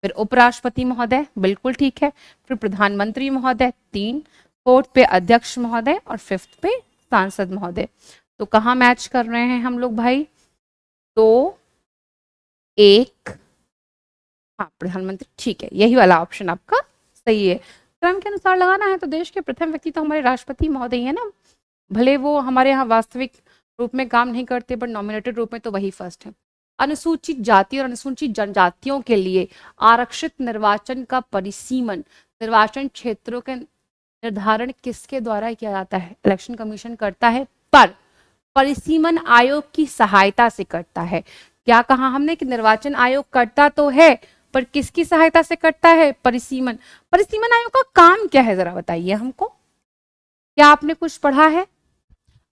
फिर उपराष्ट्रपति महोदय, बिल्कुल ठीक है। फिर प्रधानमंत्री महोदय, 3। फोर्थ पे अध्यक्ष महोदय और फिफ्थ पे सांसद महोदय। तो कहाँ मैच कर रहे हैं हम लोग भाई? 2, 1, हाँ प्रधानमंत्री, ठीक है, यही वाला ऑप्शन आपका सही है। क्रम के अनुसार लगाना है तो देश के प्रथम व्यक्ति तो हमारे राष्ट्रपति महोदय है ना, भले वो हमारे यहाँ वास्तविक रूप में काम नहीं करते बट नॉमिनेटेड रूप में तो वही फर्स्ट है। अनुसूचित जाति और अनुसूचित जनजातियों के लिए आरक्षित निर्वाचन का परिसीमन निर्वाचन क्षेत्रों के निर्धारण किसके द्वारा किया जाता है? इलेक्शन कमीशन करता है, पर परिसीमन आयोग की सहायता से करता है। क्या कहा हमने कि निर्वाचन आयोग करता तो है पर किसकी सहायता से करता है? परिसीमन। परिसीमन आयोग का काम क्या है जरा बताइए हमको, क्या आपने कुछ पढ़ा है?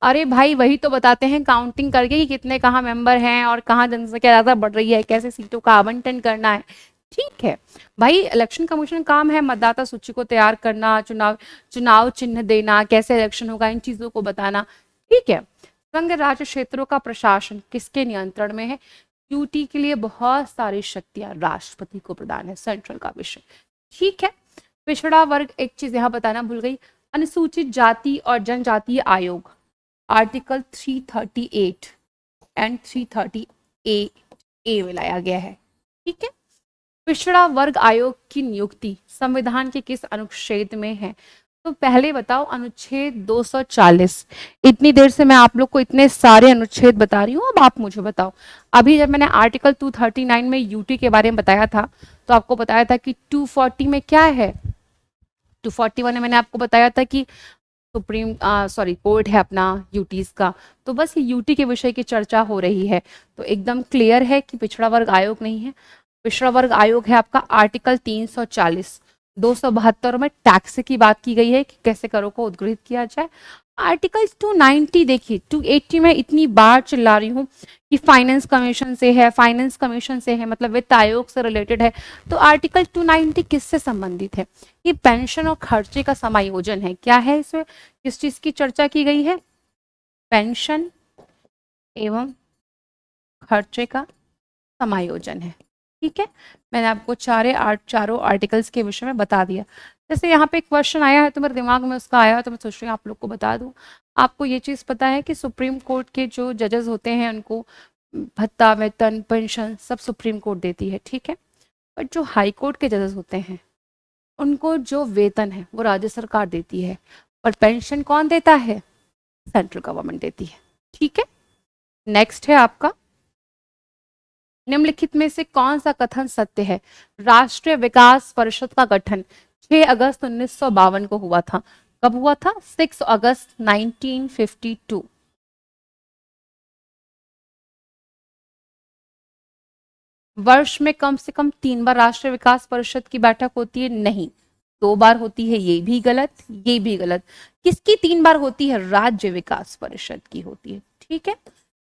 अरे भाई वही तो बताते हैं काउंटिंग करके कि कितने कहाँ मेंबर हैं और कहाँ जनसंख्या ज्यादा बढ़ रही है, कैसे सीटों का आवंटन करना है। ठीक है भाई, इलेक्शन कमीशन काम है मतदाता सूची को तैयार करना, चुनाव चुनाव चिन्ह देना, कैसे इलेक्शन होगा, इन चीजों को बताना। ठीक है, संघ राज्य क्षेत्रों का प्रशासन किसके नियंत्रण में है? यूटी के लिए बहुत सारी शक्तियां राष्ट्रपति को प्रदान है, सेंट्रल का विषय। ठीक है, पिछड़ा वर्ग, एक चीज यहाँ बताना भूल गई, अनुसूचित जाति और जनजातीय आयोग आर्टिकल 338 एंड 330 ए में लाया गया है। ठीक है, पिछड़ा वर्ग आयोग की नियुक्ति संविधान के किस अनुच्छेद में है? तो पहले बताओ, अनुच्छेद 240। इतनी देर से मैं आप लोग को इतने सारे अनुच्छेद बता रही हूँ, अब आप मुझे बताओ। अभी जब मैंने आर्टिकल 239 में यूटी के बारे में बताया था तो आपको बताया था कि 240 में क्या है? 241 में मैंने आपको बताया था कि सुप्रीम कोर्ट है अपना यूटीज का। तो बस ये यूटी के विषय की चर्चा हो रही है, तो एकदम क्लियर है कि पिछड़ा वर्ग आयोग नहीं है। पिछड़ा वर्ग आयोग है आपका आर्टिकल 340। 272 में टैक्स की बात की गई है कि कैसे करों को उद्गृहित किया जाए। आर्टिकल 290 देखिए, 280 में इतनी बार चिल्ला रही हूँ कि फाइनेंस कमीशन से है, फाइनेंस कमीशन से है मतलब वित्त आयोग से रिलेटेड है। तो आर्टिकल 290 किससे संबंधित है? ये पेंशन और खर्चे का समायोजन है। क्या है इसमें, किस चीज की चर्चा की गई है? पेंशन एवं खर्चे का समायोजन है। ठीक है, मैंने आपको चारों आर्टिकल्स के विषय में बता दिया। जैसे यहाँ पे एक क्वेश्चन आया है तो मेरे दिमाग में उसका आया तो मैं सोच रही हूँ आप लोग को बता दूं। आपको ये चीज़ पता है कि सुप्रीम कोर्ट के जो जजेस होते हैं उनको भत्ता, वेतन, पेंशन सब सुप्रीम कोर्ट देती है। ठीक है, बट जो हाई कोर्ट के जजेस होते हैं उनको जो वेतन है वो राज्य सरकार देती है, और पेंशन कौन देता है? सेंट्रल गवर्नमेंट देती है। ठीक है, नेक्स्ट है आपका, निम्नलिखित में से कौन सा कथन सत्य है? राष्ट्रीय विकास परिषद का गठन 6 अगस्त 1952 को हुआ था। कब हुआ था? 6 अगस्त 1952। वर्ष में कम से कम 3 बार राष्ट्रीय विकास परिषद की बैठक होती है? नहीं, 2 बार होती है। ये भी गलत, ये भी गलत। किसकी 3 बार होती है? राज्य विकास परिषद की होती है। ठीक है,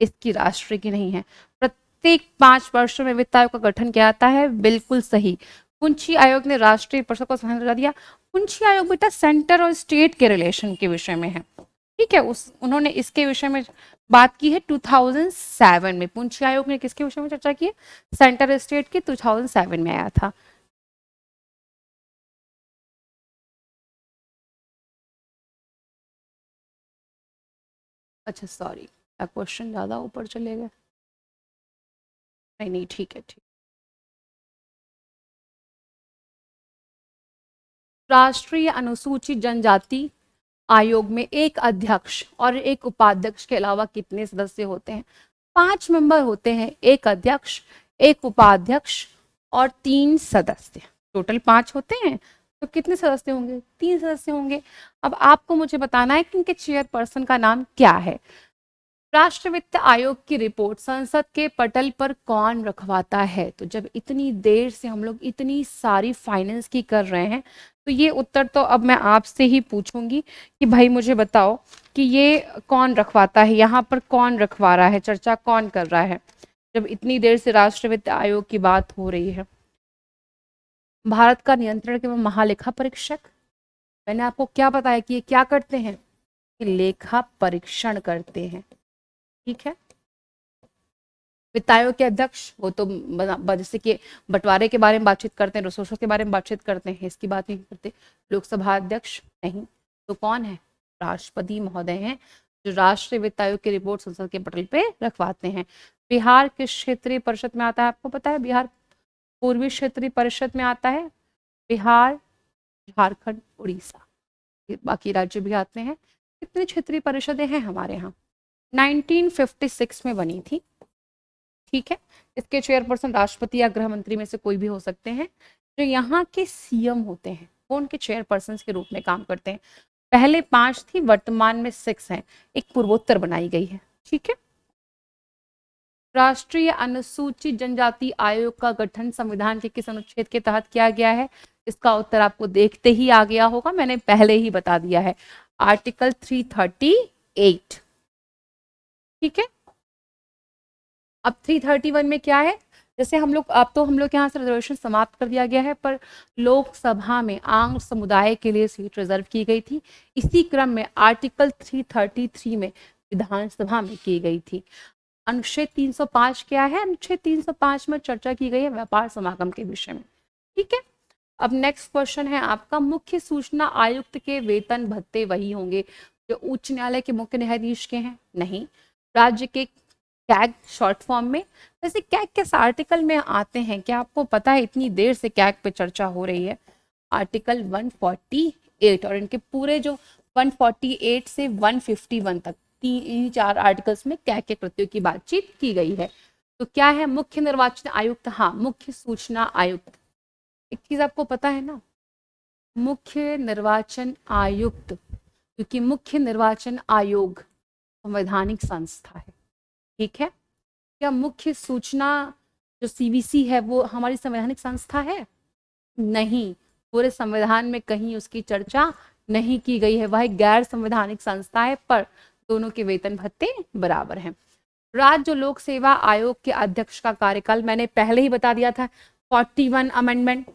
इसकी राष्ट्रीय की नहीं है। प्रत्येक 5 वर्षों में वित्त आयोग का गठन किया जाता है, बिल्कुल सही। पुंछी आयोग ने राष्ट्रीय परिषद को संबोधित कर दिया। पुंछी आयोग बेटा सेंटर और स्टेट के रिलेशन के विषय में है। ठीक है, उन्होंने इसके विषय में बात की है 2007 में। पुंछी आयोग ने किसके विषय में चर्चा की है? सेंटर स्टेट की, 2007 में आया था। अच्छा सॉरी, क्वेश्चन ज्यादा ऊपर चले गए। नहीं नहीं, ठीक है, ठीक। राष्ट्रीय अनुसूचित जनजाति आयोग में एक अध्यक्ष और एक उपाध्यक्ष के अलावा कितने सदस्य होते हैं? 5 मेंबर होते हैं, एक अध्यक्ष, एक उपाध्यक्ष और 3 सदस्य। टोटल 5 होते हैं, तो कितने सदस्य होंगे? 3 सदस्य होंगे। अब आपको मुझे बताना है कि इनके चेयरपर्सन का नाम क्या है। राष्ट्र वित्त आयोग की रिपोर्ट संसद के पटल पर कौन रखवाता है? तो जब इतनी देर से हम लोग इतनी सारी फाइनेंस की कर रहे हैं तो ये उत्तर तो अब मैं आपसे ही पूछूंगी कि भाई मुझे बताओ कि ये कौन रखवाता है, यहाँ पर कौन रखवा रहा है, चर्चा कौन कर रहा है जब इतनी देर से राष्ट्र वित्त आयोग की बात हो रही है? भारत का नियंत्रण के महालेखा परीक्षक। मैंने आपको क्या बताया कि ये क्या करते हैं? कि लेखा परीक्षण करते हैं। ठीक है, वित्त आयोग के अध्यक्ष वो तो जैसे कि बंटवारे के बारे में बातचीत करते हैं, रिसोर्सों के बारे में बातचीत करते हैं, इसकी बात नहीं करते। लोकसभा अध्यक्ष नहीं, तो कौन है? राष्ट्रपति महोदय हैं, जो राष्ट्रीय वित्त आयोग की रिपोर्ट संसद के पटल पे रखवाते हैं। बिहार किस क्षेत्रीय परिषद में आता है? आपको पता है बिहार पूर्वी क्षेत्रीय परिषद में आता है बिहार, झारखंड, उड़ीसा, बाकी राज्य भी आते हैं। कितनी क्षेत्रीय परिषदें हैं हमारे यहाँ? 1956 में बनी थी, ठीक है। इसके चेयरपर्सन राष्ट्रपति या गृह मंत्री में से कोई भी हो सकते हैं। जो यहाँ के सीएम होते हैं वो उनके चेयरपर्सन के रूप में काम करते हैं। पहले 5 थी, वर्तमान में 6 हैं, एक पूर्वोत्तर बनाई गई है, ठीक है। राष्ट्रीय अनुसूचित जनजाति आयोग का गठन संविधान के किस अनुच्छेद के तहत किया गया है? इसका उत्तर आपको देखते ही आ गया होगा, मैंने पहले ही बता दिया है, आर्टिकल 338, ठीक है। अब 331 में क्या है? जैसे हम लोग, अब तो हम लोग यहाँ से रिजर्वेशन समाप्त कर दिया गया है, पर लोकसभा में आंग्र समुदाय के लिए सीट रिजर्व की गई थी। इसी क्रम में आर्टिकल 333 में विधानसभा में की गई थी। अनुच्छेद 305 क्या है? अनुच्छेद 305 में चर्चा की गई है व्यापार समागम के विषय में, ठीक है। अब नेक्स्ट क्वेश्चन है आपका, मुख्य सूचना आयुक्त के वेतन भत्ते वही होंगे जो उच्च न्यायालय के मुख्य न्यायाधीश के हैं? नहीं। राज्य के कैग शॉर्ट फॉर्म में, वैसे कैग किस आर्टिकल में आते हैं, क्या आपको पता है? इतनी देर से कैग पे चर्चा हो रही है। आर्टिकल 148, और इनके पूरे जो 148 से 151 तक 4 आर्टिकल्स में कैग के कृत्यों की बातचीत की गई है। तो क्या है? मुख्य निर्वाचन आयुक्त, हाँ, मुख्य सूचना आयुक्त। एक चीज आपको पता है ना, मुख्य निर्वाचन आयुक्त, क्योंकि मुख्य निर्वाचन आयोग संवैधानिक संस्था है, ठीक है। क्या मुख्य सूचना जो सीवीसी है वो हमारी संवैधानिक संस्था है? नहीं, पूरे संविधान में कहीं उसकी चर्चा नहीं की गई है, वह गैर संवैधानिक संस्था है, पर दोनों के वेतन भत्ते बराबर हैं। राज्य लोक सेवा आयोग के अध्यक्ष का कार्यकाल मैंने पहले ही बता दिया था, 41 अमेंडमेंट,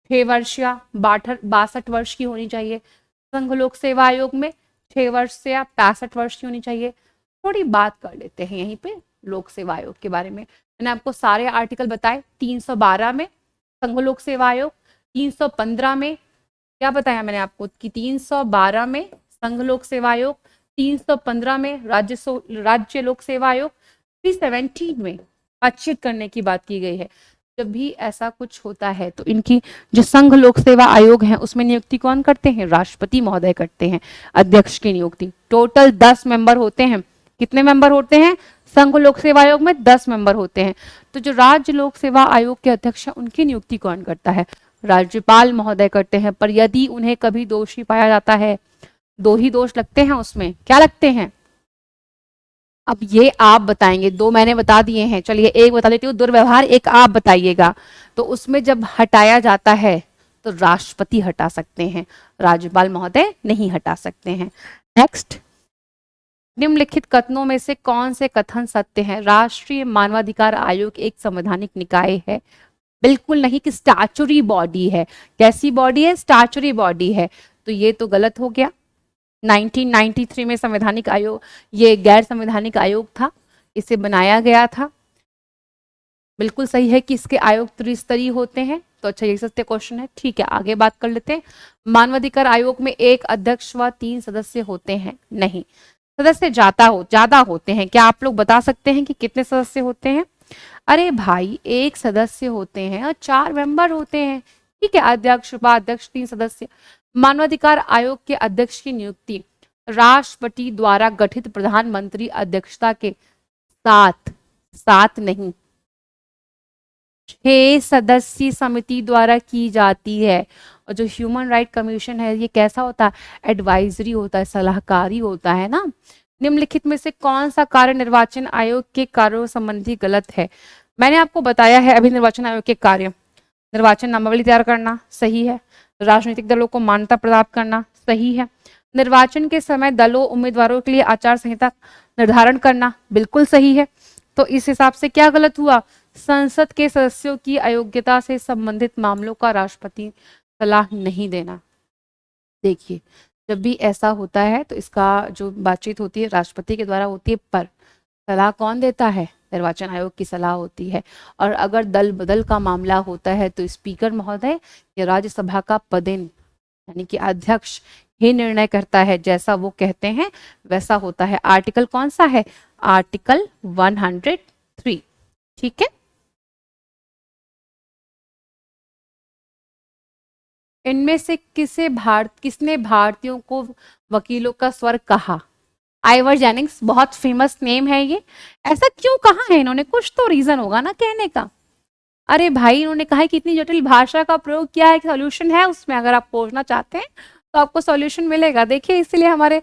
6 वर्ष या 62 वर्ष की होनी चाहिए। संघ लोक सेवा आयोग में 6 वर्ष से या 65 वर्ष की होनी चाहिए। थोड़ी बात कर लेते हैं यहीं पे लोक सेवा आयोग के बारे में। मैंने आपको सारे आर्टिकल बताए। 312 में संघ लोक सेवा आयोग, 315 में क्या बताया मैंने आपको कि 312 में संघ लोक सेवा आयोग, 315 में राज्य लोक सेवा आयोग, 317 में बातचीत करने की बात की गई है। जब भी ऐसा कुछ होता है तो इनकी जो संघ लोक सेवा आयोग है उसमें नियुक्ति कौन करते हैं? राष्ट्रपति महोदय करते हैं अध्यक्ष की नियुक्ति। टोटल 10 मेंबर होते हैं। कितने मेंबर होते हैं? संघ लोक सेवा आयोग में 10 मेंबर होते हैं। तो जो राज्य लोक सेवा आयोग के अध्यक्ष है उनकी नियुक्ति कौन करता है? राज्यपाल महोदय करते हैं। पर यदि उन्हें कभी दोषी पाया जाता है, 2 ही दोष लगते हैं उसमें, क्या लगते हैं? अब ये आप बताएंगे, 2 मैंने बता दिए हैं, चलिए एक बता देती हूँ, दुर्व्यवहार एक आप बताइएगा। तो उसमें जब हटाया जाता है तो राष्ट्रपति हटा सकते हैं, राज्यपाल महोदय नहीं हटा सकते हैं। नेक्स्ट, निम्नलिखित कथनों में से कौन से कथन सत्य हैं? राष्ट्रीय मानवाधिकार आयोग एक संवैधानिक निकाय है? बिल्कुल नहीं, कि स्टैचुरी बॉडी है। कैसी बॉडी है? स्टैचुरी बॉडी है। तो ये तो गलत हो गया। 1993 में संवैधानिक आयोग, ये गैर संवैधानिक आयोग था, इसे बनाया गया था। बिल्कुल सही है कि इसके आयोग त्रिस्तरीय होते हैं। तो अच्छा, ये सत्य क्वेश्चन है, ठीक है। आगे बात कर लेते हैं। मानवाधिकार आयोग में एक अध्यक्ष व 3 सदस्य होते हैं? नहीं, सदस्य ज्यादा होते हैं। क्या आप लोग बता सकते हैं कि कितने सदस्य होते हैं? अरे भाई, 1 सदस्य होते हैं और 4 मेंबर होते हैं, ठीक है। अध्यक्ष, उपाध्यक्ष, 3 सदस्य। मानवाधिकार आयोग के अध्यक्ष की नियुक्ति राष्ट्रपति द्वारा गठित प्रधानमंत्री अध्यक्षता के 7 नहीं, 6 सदस्यीय समिति द्वारा की जाती है। और जो ह्यूमन राइट कमीशन है ये कैसा होता है? एडवाइजरी होता है, सलाहकारी होता है ना। निम्नलिखित में से कौन सा कार्य निर्वाचन आयोग के कार्यों संबंधी गलत है? मैंने आपको बताया है अभी निर्वाचन आयोग के कार्य, निर्वाचन नामावली तैयार करना सही है, राजनीतिक दलों को मान्यता प्रदान करना सही है, निर्वाचन के समय दलों उम्मीदवारों के लिए आचार संहिता निर्धारण करना बिल्कुल सही है। तो इस हिसाब से क्या गलत हुआ? संसद के सदस्यों की अयोग्यता से संबंधित मामलों का राष्ट्रपति सलाह नहीं देना। देखिए, जब भी ऐसा होता है तो इसका जो बातचीत होती है राष्ट्रपति के द्वारा होती है, पर सलाह कौन देता है? निर्वाचन आयोग की सलाह होती है। और अगर दल बदल का मामला होता है तो स्पीकर महोदय या राज्यसभा का पदेन यानी कि अध्यक्ष ही निर्णय करता है, जैसा वो कहते हैं वैसा होता है। आर्टिकल कौन सा है? आर्टिकल 103, ठीक है। इनमें से किसने भारतीयों को वकीलों का स्वर्ग कहा? आइवर जेनिंग्स, बहुत फेमस नेम है ये। ऐसा क्यों कहा है इन्होंने? कुछ तो रीजन होगा ना कहने का। अरे भाई, इन्होंने कहा है कि इतनी जटिल भाषा का प्रयोग किया है, सोल्यूशन है उसमें, अगर आप खोजना चाहते हैं तो आपको सॉल्यूशन मिलेगा। देखिए, इसीलिए हमारे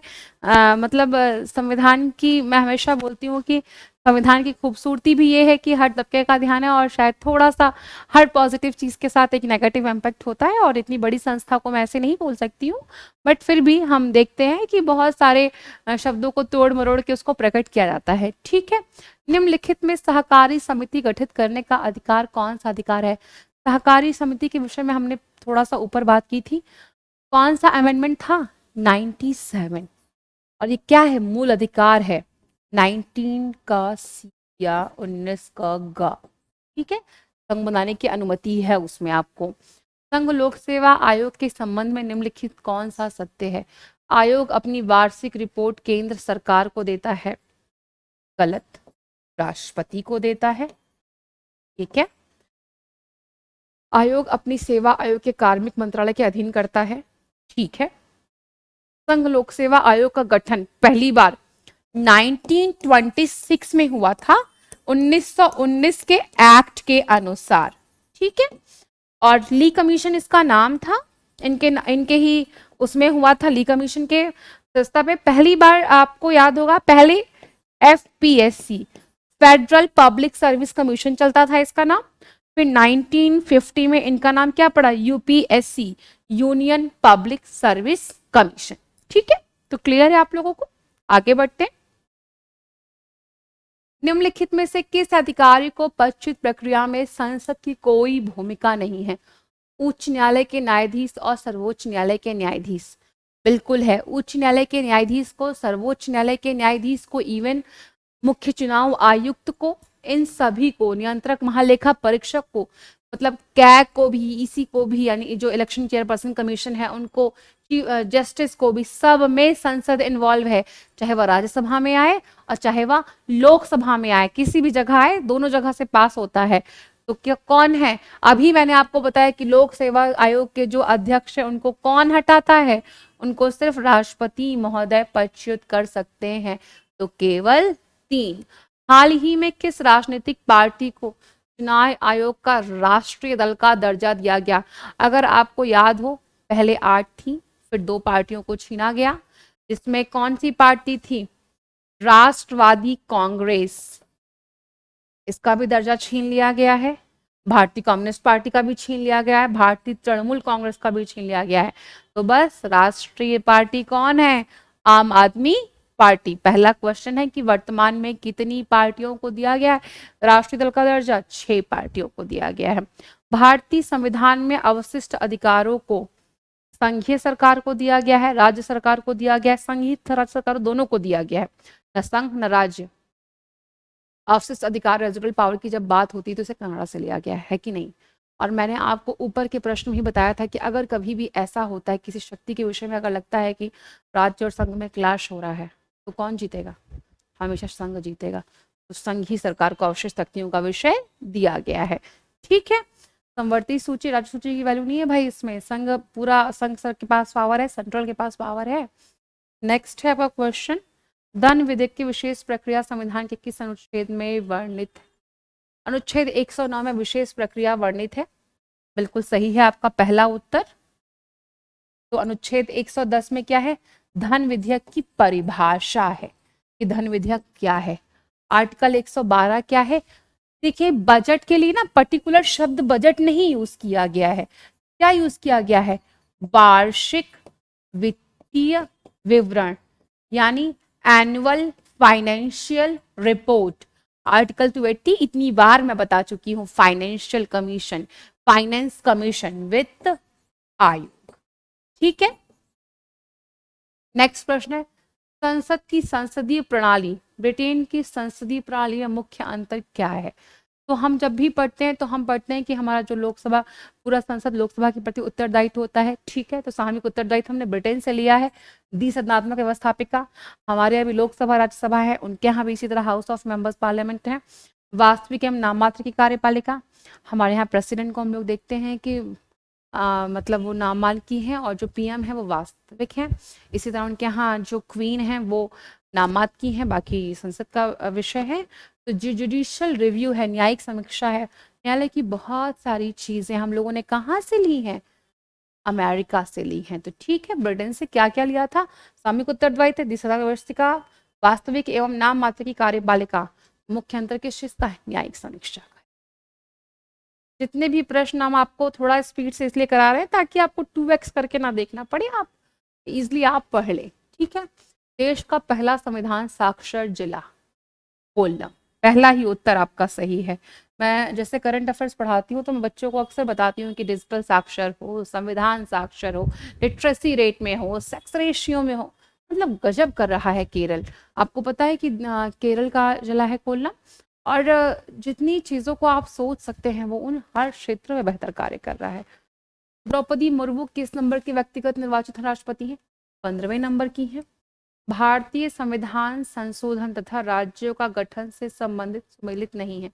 मतलब संविधान की, मैं हमेशा बोलती हूँ कि संविधान की खूबसूरती भी ये है कि हर तबके का ध्यान है, और शायद थोड़ा सा हर पॉजिटिव चीज़ के साथ एक नेगेटिव इम्पैक्ट होता है। और इतनी बड़ी संस्था को मैं ऐसे नहीं बोल सकती हूँ, बट फिर भी हम देखते हैं कि बहुत सारे शब्दों को तोड़ मरोड़ के उसको प्रकट किया जाता है। ठीक है, निम्नलिखित में सहकारी समिति गठित करने का अधिकार कौन सा अधिकार है? सहकारी समिति के विषय में हमने थोड़ा सा ऊपर बात की थी। कौन सा अमेंडमेंट था? 97। और ये क्या है? मूल अधिकार है। 19 का सी या 19 का गा। ठीक है, संघ बनाने की अनुमति है उसमें आपको। संघ लोक सेवा आयोग के संबंध में निम्नलिखित कौन सा सत्य है? आयोग अपनी वार्षिक रिपोर्ट केंद्र सरकार को देता है। गलत, राष्ट्रपति को देता है। ठीक है, आयोग अपनी सेवा आयोग के कार्मिक मंत्रालय के अधीन करता है। ठीक है, संघ लोक सेवा आयोग का गठन पहली बार 1926 में हुआ था, 1919 के एक्ट के अनुसार। ठीक है, और ली कमीशन इसका नाम था। इनके ही उसमें हुआ था, ली कमीशन के संस्था पे पहली बार। आपको याद होगा, पहले FPSC, federal public service commission चलता था इसका नाम। फिर 1950 में इनका नाम क्या पड़ा? UPSC, union public service commission. ठीक है, तो क्लियर है आप लोगों को? आगे बढ़ते हैं। निम्नलिखित में से किस अधिकारी को पदच्युत प्रक्रिया में संसद की कोई भूमिका नहीं है? उच्च न्यायालय के न्यायाधीश और सर्वोच्च न्यायालय के न्यायाधीश। बिल्कुल है, उच्च न्यायालय के न्यायाधीश को, सर्वोच्च न्यायालय के न्यायाधीश को, इवन मुख्य चुनाव आयुक्त को, इन सभी को, नियंत्रक महालेखा परीक्षक को, मतलब कैग को भी, ईसी को भी, यानी जो इलेक्शन चेयरपर्सन कमीशन है उनको, जस्टिस को भी, सब में संसद इन्वॉल्व है। चाहे वह राज्यसभा में आए और चाहे वह लोकसभा में आए, किसी भी जगह आए, दोनों जगह से पास होता है। तो क्या कौन है? अभी मैंने आपको बताया कि लोक सेवा आयोग के जो अध्यक्ष है उनको कौन हटाता है? उनको सिर्फ राष्ट्रपति महोदय पदच्युत कर सकते हैं। तो केवल 3। हाल ही में किस राजनीतिक पार्टी को चुनाव आयोग का राष्ट्रीय दल का दर्जा दिया गया? अगर आपको याद हो, पहले 8 थी, फिर 2 पार्टियों को छीना गया। जिसमें कौन सी पार्टी थी? राष्ट्रवादी कांग्रेस, इसका भी दर्जा छीन लिया गया है। भारतीय कम्युनिस्ट पार्टी का भी छीन लिया गया है। भारतीय तृणमूल कांग्रेस का भी छीन लिया गया है। तो बस राष्ट्रीय पार्टी कौन है? आम आदमी पार्टी। पहला क्वेश्चन है कि वर्तमान में कितनी पार्टियों को दिया गया है राष्ट्रीय दल का दर्जा? 6 पार्टियों को दिया गया है। भारतीय संविधान में अवशिष्ट अधिकारों को संघीय सरकार को दिया गया है, राज्य सरकार को दिया गया है, संघीय राज्य सरकार दोनों को दिया गया है, न संघ न राज्य। अवशिष्ट अधिकार, रेजिडुअल पावर की जब बात होती है तो इसे कनाडा से लिया गया है कि नहीं? और मैंने आपको ऊपर के प्रश्न में ही बताया था कि अगर कभी भी ऐसा होता है, किसी शक्ति के विषय में अगर लगता है कि राज्य और संघ में क्लैश हो रहा है, तो कौन जीतेगा? हमेशा संघ जीतेगा। तो संघ ही सरकार को अवशिष्ट शक्तियों का विषय दिया गया है। ठीक है, संवर्ती सूची राज्य सूची की वैल्यू नहीं है भाई इसमें। संघ, पूरा संघ सर के पास पावर है, सेंट्रल के पास पावर है। नेक्स्ट है आपका क्वेश्चन, धन विधेयक की विशेष प्रक्रिया संविधान के किस अनुच्छेद में वर्णित है? अनुच्छेद 109 में विशेष प्रक्रिया वर्णित है। बिल्कुल सही है आपका पहला उत्तर। तो अनुच्छेद 110 में क्या है? धन विधेयक की परिभाषा है कि धन विधेयक क्या है। आर्टिकल 112 क्या है? देखिए, बजट के लिए ना पर्टिकुलर शब्द बजट नहीं यूज किया गया है। क्या यूज किया गया है? वार्षिक वित्तीय विवरण, यानी एनुअल फाइनेंशियल रिपोर्ट। आर्टिकल 280 इतनी बार मैं बता चुकी हूं। फाइनेंशियल कमीशन, फाइनेंस कमीशन, वित्त आयोग। ठीक है, नेक्स्ट प्रश्न है, संसद की संसदीय प्रणाली, ब्रिटेन की संसदीय प्रणाली में मुख्य अंतर क्या है? तो हम जब भी पढ़ते हैं तो हम पढ़ते हैं कि हमारा जो लोकसभा, पूरा संसद लोकसभा के प्रति उत्तरदायित्व होता है। ठीक है, तो सामूहिक उत्तरदायित्व हमने ब्रिटेन से लिया है। द्विसदनात्मक व्यवस्थापिका, हमारे यहाँ भी लोकसभा राज्यसभा है, उनके यहाँ भी इसी तरह हाउस ऑफ मेंबर्स पार्लियामेंट है। वास्तविक एवं नाममात्र की कार्यपालिका, हमारे यहाँ प्रेसिडेंट को हम लोग देखते हैं कि मतलब वो नामालकी हैं और जो पीएम है वो वास्तविक हैं। इसी तरह उनके यहाँ जो क्वीन है वो नामात की हैं, बाकी संसद का विषय है। तो जो जुडिशियल रिव्यू है, न्यायिक समीक्षा है, न्यायालय की बहुत सारी चीजें हम लोगों ने कहाँ से ली हैं, अमेरिका से ली हैं। तो ठीक है, ब्रिटेन से क्या क्या लिया था, सामूहिक उत्तरदायित्व, द्विसदस्यता, वास्तविक एवं नाम मात्र की कार्यपालिका, मुख्य अंतर किस चीज का है, न्यायिक समीक्षा का। जितने भी प्रश्न हम आपको थोड़ा स्पीड से इसलिए करा रहे हैं ताकि आपको 2x करके ना देखना पड़े, आप इजिली आप पढ़ ले। ठीक है, देश का पहला संविधान साक्षर जिला कोल्लम, पहला ही उत्तर आपका सही है। मैं जैसे करंट अफेयर्स पढ़ाती हूँ तो मैं बच्चों को अक्सर बताती हूँ कि डिजिटल साक्षर हो, संविधान साक्षर हो, लिटरेसी रेट में हो, सेक्स रेशियो में हो, मतलब गजब कर रहा है केरल। आपको पता है कि केरल का जिला है कोल्लम, और जितनी चीजों को आप सोच सकते हैं वो उन हर क्षेत्र में बेहतर कार्य कर रहा है। द्रौपदी मुर्मू किस नंबर की व्यक्तिगत निर्वाचित राष्ट्रपति है, 15वें नंबर की है। भारतीय संविधान संशोधन तथा राज्यों का गठन से संबंधित सम्मिलित नहीं है।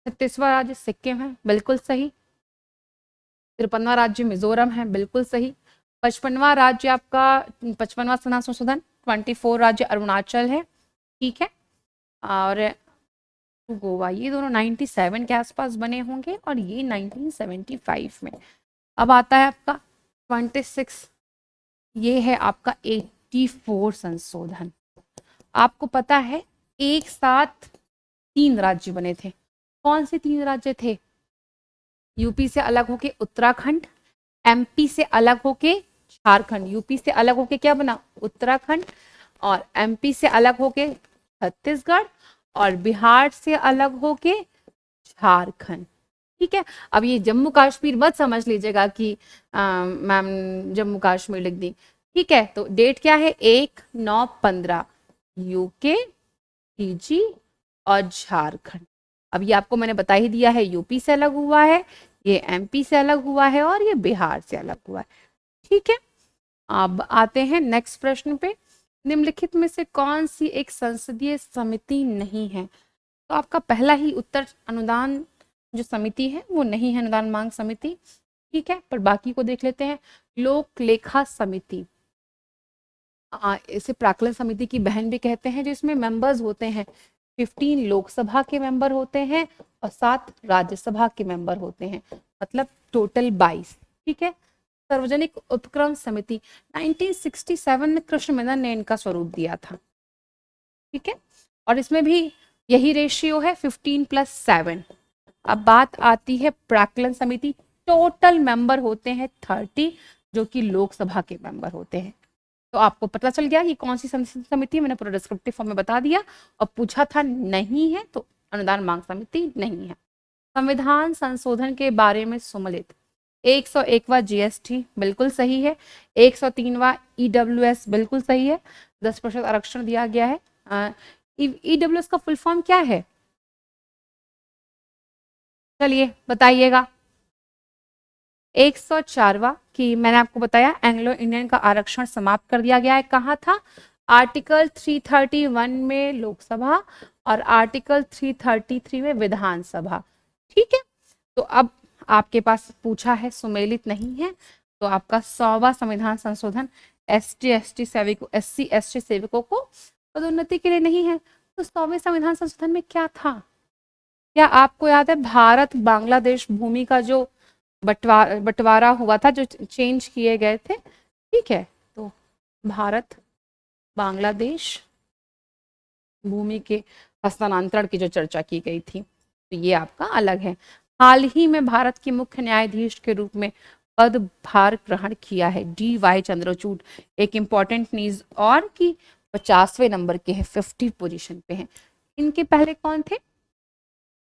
36वां राज्य सिक्किम है, बिल्कुल सही। 53वां राज्य मिजोरम है, बिल्कुल सही। 55वां राज्य आपका 55वां संविधान संशोधन 24 राज्य अरुणाचल है, ठीक है। और गोवा, ये दोनों 97 के आसपास बने होंगे और ये 1975 में। अब आता है आपका 26, ये है आपका 84 संशोधन। आपको पता है एक साथ 3 राज्य बने थे, कौन से 3 राज्य थे, यूपी से अलग होके उत्तराखंड, एमपी से अलग होके झारखंड, यूपी से अलग होके क्या बना, उत्तराखंड, और एमपी से अलग होके छत्तीसगढ़, और बिहार से अलग होके झारखंड। ठीक है, अब ये जम्मू कश्मीर मत समझ लीजिएगा कि मैम जम्मू कश्मीर लिख दी। ठीक है, तो डेट क्या है, 1/9/15, यूके, फीजी और झारखंड। अब ये आपको मैंने बता ही दिया है, यूपी से अलग हुआ है, ये एमपी से अलग हुआ है और ये बिहार से अलग हुआ है। ठीक है, अब आते हैं नेक्स्ट प्रश्न पे। निम्नलिखित में से कौन सी एक संसदीय समिति नहीं है, तो आपका पहला ही उत्तर अनुदान जो समिति है वो नहीं है, अनुदान मांग समिति। ठीक है, पर बाकी को देख लेते हैं। लोक लेखा समिति, इसे प्राक्कलन समिति की बहन भी कहते हैं, जिसमें मेंबर्स होते हैं 15 लोकसभा के मेंबर होते हैं और 7 राज्यसभा के मेंबर होते हैं, मतलब टोटल 22। ठीक है, सार्वजनिक उपक्रम समिति 1967 में कृष्ण मेनन ने इनका स्वरूप दिया था। ठीक है, और इसमें भी यही रेशियो है 15+7। अब बात आती है प्राक्कलन समिति, टोटल मेंबर होते हैं 30, जो कि लोकसभा के मेंबर होते हैं। तो आपको पता चल गया कि कौन सी समिति, मैंने पूरा डिस्क्रिप्टिव फॉर्म में बता दिया। और पूछा था नहीं है तो अनुदान मांग समिति नहीं है। संविधान संशोधन के बारे में सुमलित 101वां जीएसटी बिल्कुल सही है, 103वां ईडब्ल्यूएस बिल्कुल सही है, 10% आरक्षण दिया गया है। ईडब्ल्यूएस का फुल फॉर्म क्या है, चलिए बताइएगा। 104वां कि मैंने आपको बताया एंग्लो इंडियन का आरक्षण समाप्त कर दिया गया है, कहाँ था, आर्टिकल 331 में लोकसभा और आर्टिकल 333 में विधानसभा। ठीक है, तो अब आपके पास पूछा है सुमेलित नहीं है, तो आपका 100वां संविधान संशोधन ST SC सेवकों को पदोन्नति के लिए नहीं है। तो 100वें संविधान संशोधन में क्या था, क्या आपको याद है, भारत बांग्लादेश भूमि का जो बंटवारा हुआ था, जो चेंज किए गए थे। ठीक है, तो भारत बांग्लादेश भूमि के हस्तांतरण की जो चर्चा की गई थी, तो ये आपका अलग है। हाल ही में भारत के मुख्य न्यायाधीश के रूप में पदभार ग्रहण किया है DY चंद्रचूड़, एक इंपॉर्टेंट न्यूज, और कि 50वें नंबर के हैं, 50 पोजीशन पे हैं। इनके पहले कौन थे,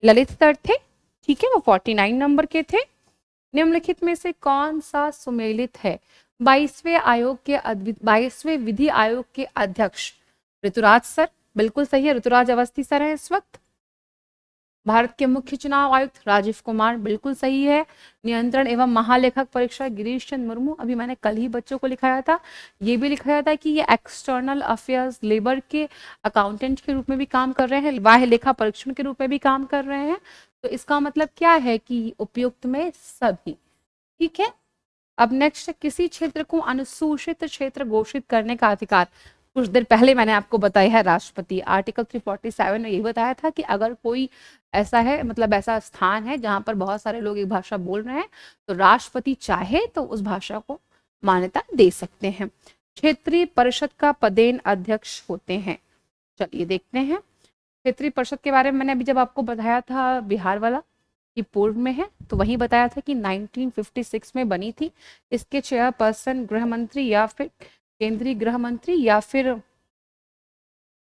ललित सर थे। ठीक है, वो 49 नंबर के थे। निम्नलिखित में से कौन सा सुमेलित है, 22वें विधि आयोग के अध्यक्ष ऋतुराज सर, बिल्कुल सही है, ऋतुराज अवस्थी सर है इस वक्त। भारत के मुख्य चुनाव आयुक्त राजीव कुमार, बिल्कुल सही है। नियंत्रण एवं महालेखक परीक्षा गिरीश चंद्र मुर्मू, अभी मैंने कल ही बच्चों को लिखाया था, ये भी लिखाया था कि ये एक्सटर्नल अफेयर्स लेबर के अकाउंटेंट के रूप में भी काम कर रहे हैं, बाह्य लेखा परीक्षण के रूप में भी काम कर रहे हैं। तो इसका मतलब क्या है कि उपयुक्त में सभी। ठीक है, अब नेक्स्ट, किसी क्षेत्र को अनुसूचित क्षेत्र घोषित करने का अधिकार कुछ देर पहले मैंने आपको बताया है राष्ट्रपति। आर्टिकल 347 में यही बताया था कि अगर कोई ऐसा है, मतलब ऐसा स्थान है जहां पर बहुत सारे लोग एक भाषा बोल रहे हैं, तो राष्ट्रपति चाहे तो उस भाषा को मान्यता दे सकते हैं। क्षेत्रीय परिषद का पदेन अध्यक्ष होते हैं। चलिए देखते हैं क्षेत्रीय परिषद के बारे में। मैंने अभी जब आपको बताया था बिहार वाला कि पूर्व में है, तो वही बताया था कि 1956 में बनी थी। इसके चेयरपर्सन गृह मंत्री या फिर केंद्रीय गृह मंत्री या फिर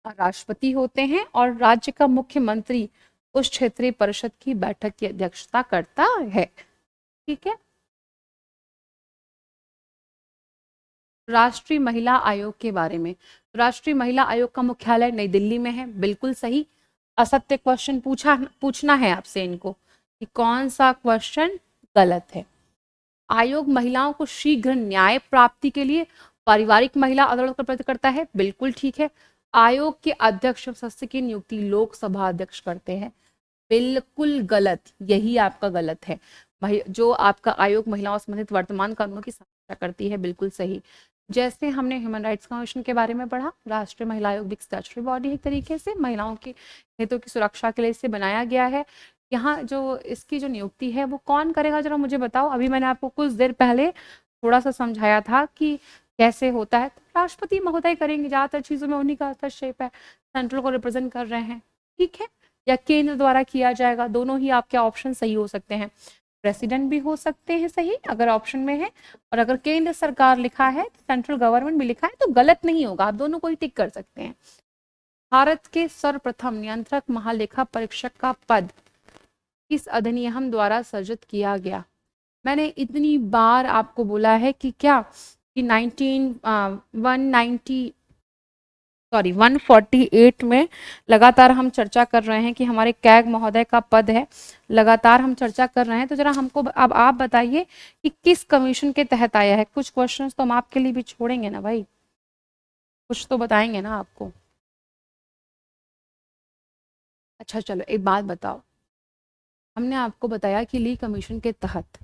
राष्ट्रपति होते हैं, और राज्य का मुख्यमंत्री उस क्षेत्रीय परिषद की बैठक की अध्यक्षता करता है। ठीक है। राष्ट्रीय महिला आयोग के बारे में, राष्ट्रीय महिला आयोग का मुख्यालय नई दिल्ली में है। बिल्कुल सही। असत्य क्वेश्चन पूछना है आपसे इनको कि कौन सा क्वेश्चन गलत है। आयोग महिलाओं को शीघ्र न्याय प्राप्ति के लिए पारिवारिक महिला अदालत का प्रति करता है। बिल्कुल ठीक है। आयोग के अध्यक्ष सदस्य की नियुक्ति लोकसभा अध्यक्ष करते हैं। बिल्कुल गलत, यही आपका गलत है। जो आपका आयोग महिलाओं से संबंधित वर्तमान कानूनों की समीक्षा करती है। बिल्कुल सही। जैसे हमने ह्यूमन राइट्स कमीशन के बारे में पढ़ा, राष्ट्रीय महिला आयोग भी स्टैट्यूटरी बॉडी है, एक तरीके से महिलाओं के हितों की सुरक्षा के लिए इसे बनाया गया है। यहाँ जो इसकी जो नियुक्ति है वो कौन करेगा, जरा मुझे बताओ। अभी मैंने आपको कुछ देर पहले थोड़ा सा समझाया था कि कैसे होता है। तो राष्ट्रपति महोदय करेंगे, ज्यादातर चीजों में उन्हीं का हस्तक्षेप है, सेंट्रल को रिप्रेजेंट कर रहे हैं। ठीक है। या केंद्र द्वारा किया जाएगा, दोनों ही आपके ऑप्शन सही हो सकते हैं। प्रेसिडेंट भी हो सकते हैं सही अगर ऑप्शन में है, और अगर केंद्र सरकार लिखा है, सेंट्रल गवर्नमेंट भी लिखा है, तो गलत नहीं होगा, आप दोनों को ही टिक कर सकते हैं। भारत के सर्वप्रथम नियंत्रक महालेखा परीक्षक का पद किस अधिनियम द्वारा सृजित किया गया। मैंने इतनी बार आपको बोला है कि क्या कि 148 में लगातार हम चर्चा कर रहे हैं कि हमारे कैग महोदय का पद है, लगातार हम चर्चा कर रहे हैं। तो जरा हमको अब आप बताइए कि किस कमीशन के तहत आया है। कुछ क्वेश्चंस तो हम आपके लिए भी छोड़ेंगे ना भाई, कुछ तो बताएंगे ना आपको। अच्छा चलो एक बात बताओ, हमने आपको बताया कि ली कमीशन के तहत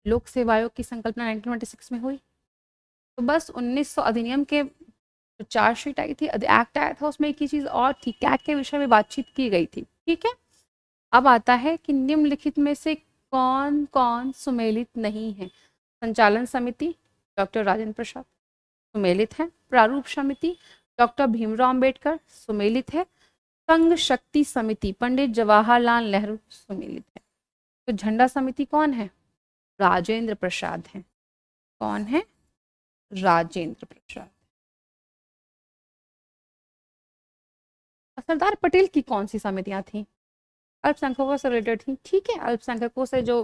लोक सेवा आयोग की संकल्पना 1996 में हुई। तो बस 1900 अधिनियम के जो चार्जशीट आई थी, एक्ट आया था, उसमें एक ही चीज और थी, कैग के विषय में बातचीत की गई थी। ठीक है। अब आता है कि निम्नलिखित में से कौन कौन सुमेलित नहीं है। संचालन समिति डॉक्टर राजेंद्र प्रसाद सुमेलित है। प्रारूप समिति डॉक्टर भीमराव अंबेडकर सुमेलित है। संघ शक्ति समिति पंडित जवाहरलाल नेहरू सुमेलित है। तो झंडा समिति कौन है? राजेंद्र प्रसाद है। कौन है? राजेंद्र प्रसाद। सरदार पटेल की कौन सी समितियां थी? अल्पसंख्यकों से रिलेटेड थी। ठीक है, अल्पसंख्यकों से जो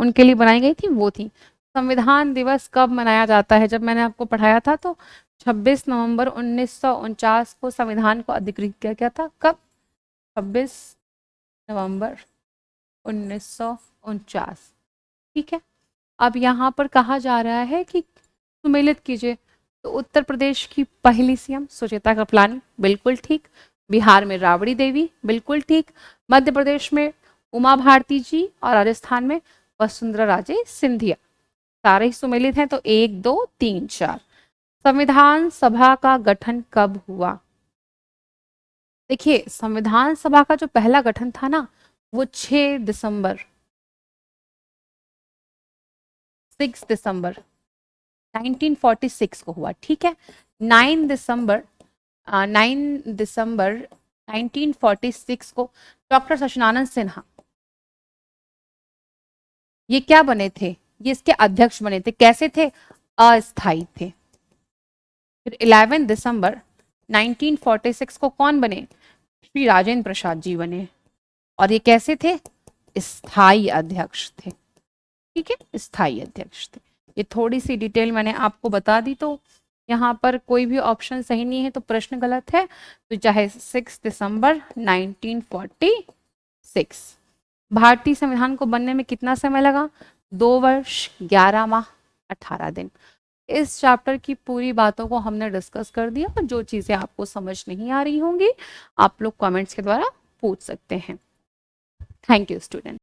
उनके लिए बनाई गई थी वो थी। संविधान दिवस कब मनाया जाता है? जब मैंने आपको पढ़ाया था तो 26 नवंबर 1949 को संविधान को अधिकृत किया गया था। कब? 26 नवंबर 1949। ठीक है। अब यहाँ पर कहा जा रहा है कि सुमेलित कीजिए। तो उत्तर प्रदेश की पहली सीएम सुचेता कृपलानी, बिल्कुल ठीक। बिहार में राबड़ी देवी, बिल्कुल ठीक। मध्य प्रदेश में उमा भारती जी, और राजस्थान में वसुंधरा राजे सिंधिया। सारे ही सुमेलित हैं। तो 1 2 3 4। संविधान सभा का गठन कब हुआ? देखिए, संविधान सभा का जो पहला गठन था ना, वो 6 दिसंबर 1946 को हुआ। ठीक है। 9 दिसंबर 1946 को डॉक्टर सचिदानंद सिन्हा ये क्या बने थे? ये इसके अध्यक्ष बने थे। कैसे थे? अस्थाई थे। फिर 11 दिसंबर 1946 को कौन बने? श्री राजेंद्र प्रसाद जी बने। और ये कैसे थे? स्थायी अध्यक्ष थे। ठीक है, स्थायी अध्यक्ष थे। ये थोड़ी सी डिटेल मैंने आपको बता दी। तो यहाँ पर कोई भी ऑप्शन सही नहीं है, तो प्रश्न गलत है। तो चाहे 6 दिसंबर 1946। भारतीय संविधान को बनने में कितना समय लगा? 2 वर्ष 11 माह 18 दिन। इस चैप्टर की पूरी बातों को हमने डिस्कस कर दिया, और जो चीजें आपको समझ नहीं आ रही होंगी आप लोग कमेंट्स के द्वारा पूछ सकते हैं। Thank you student.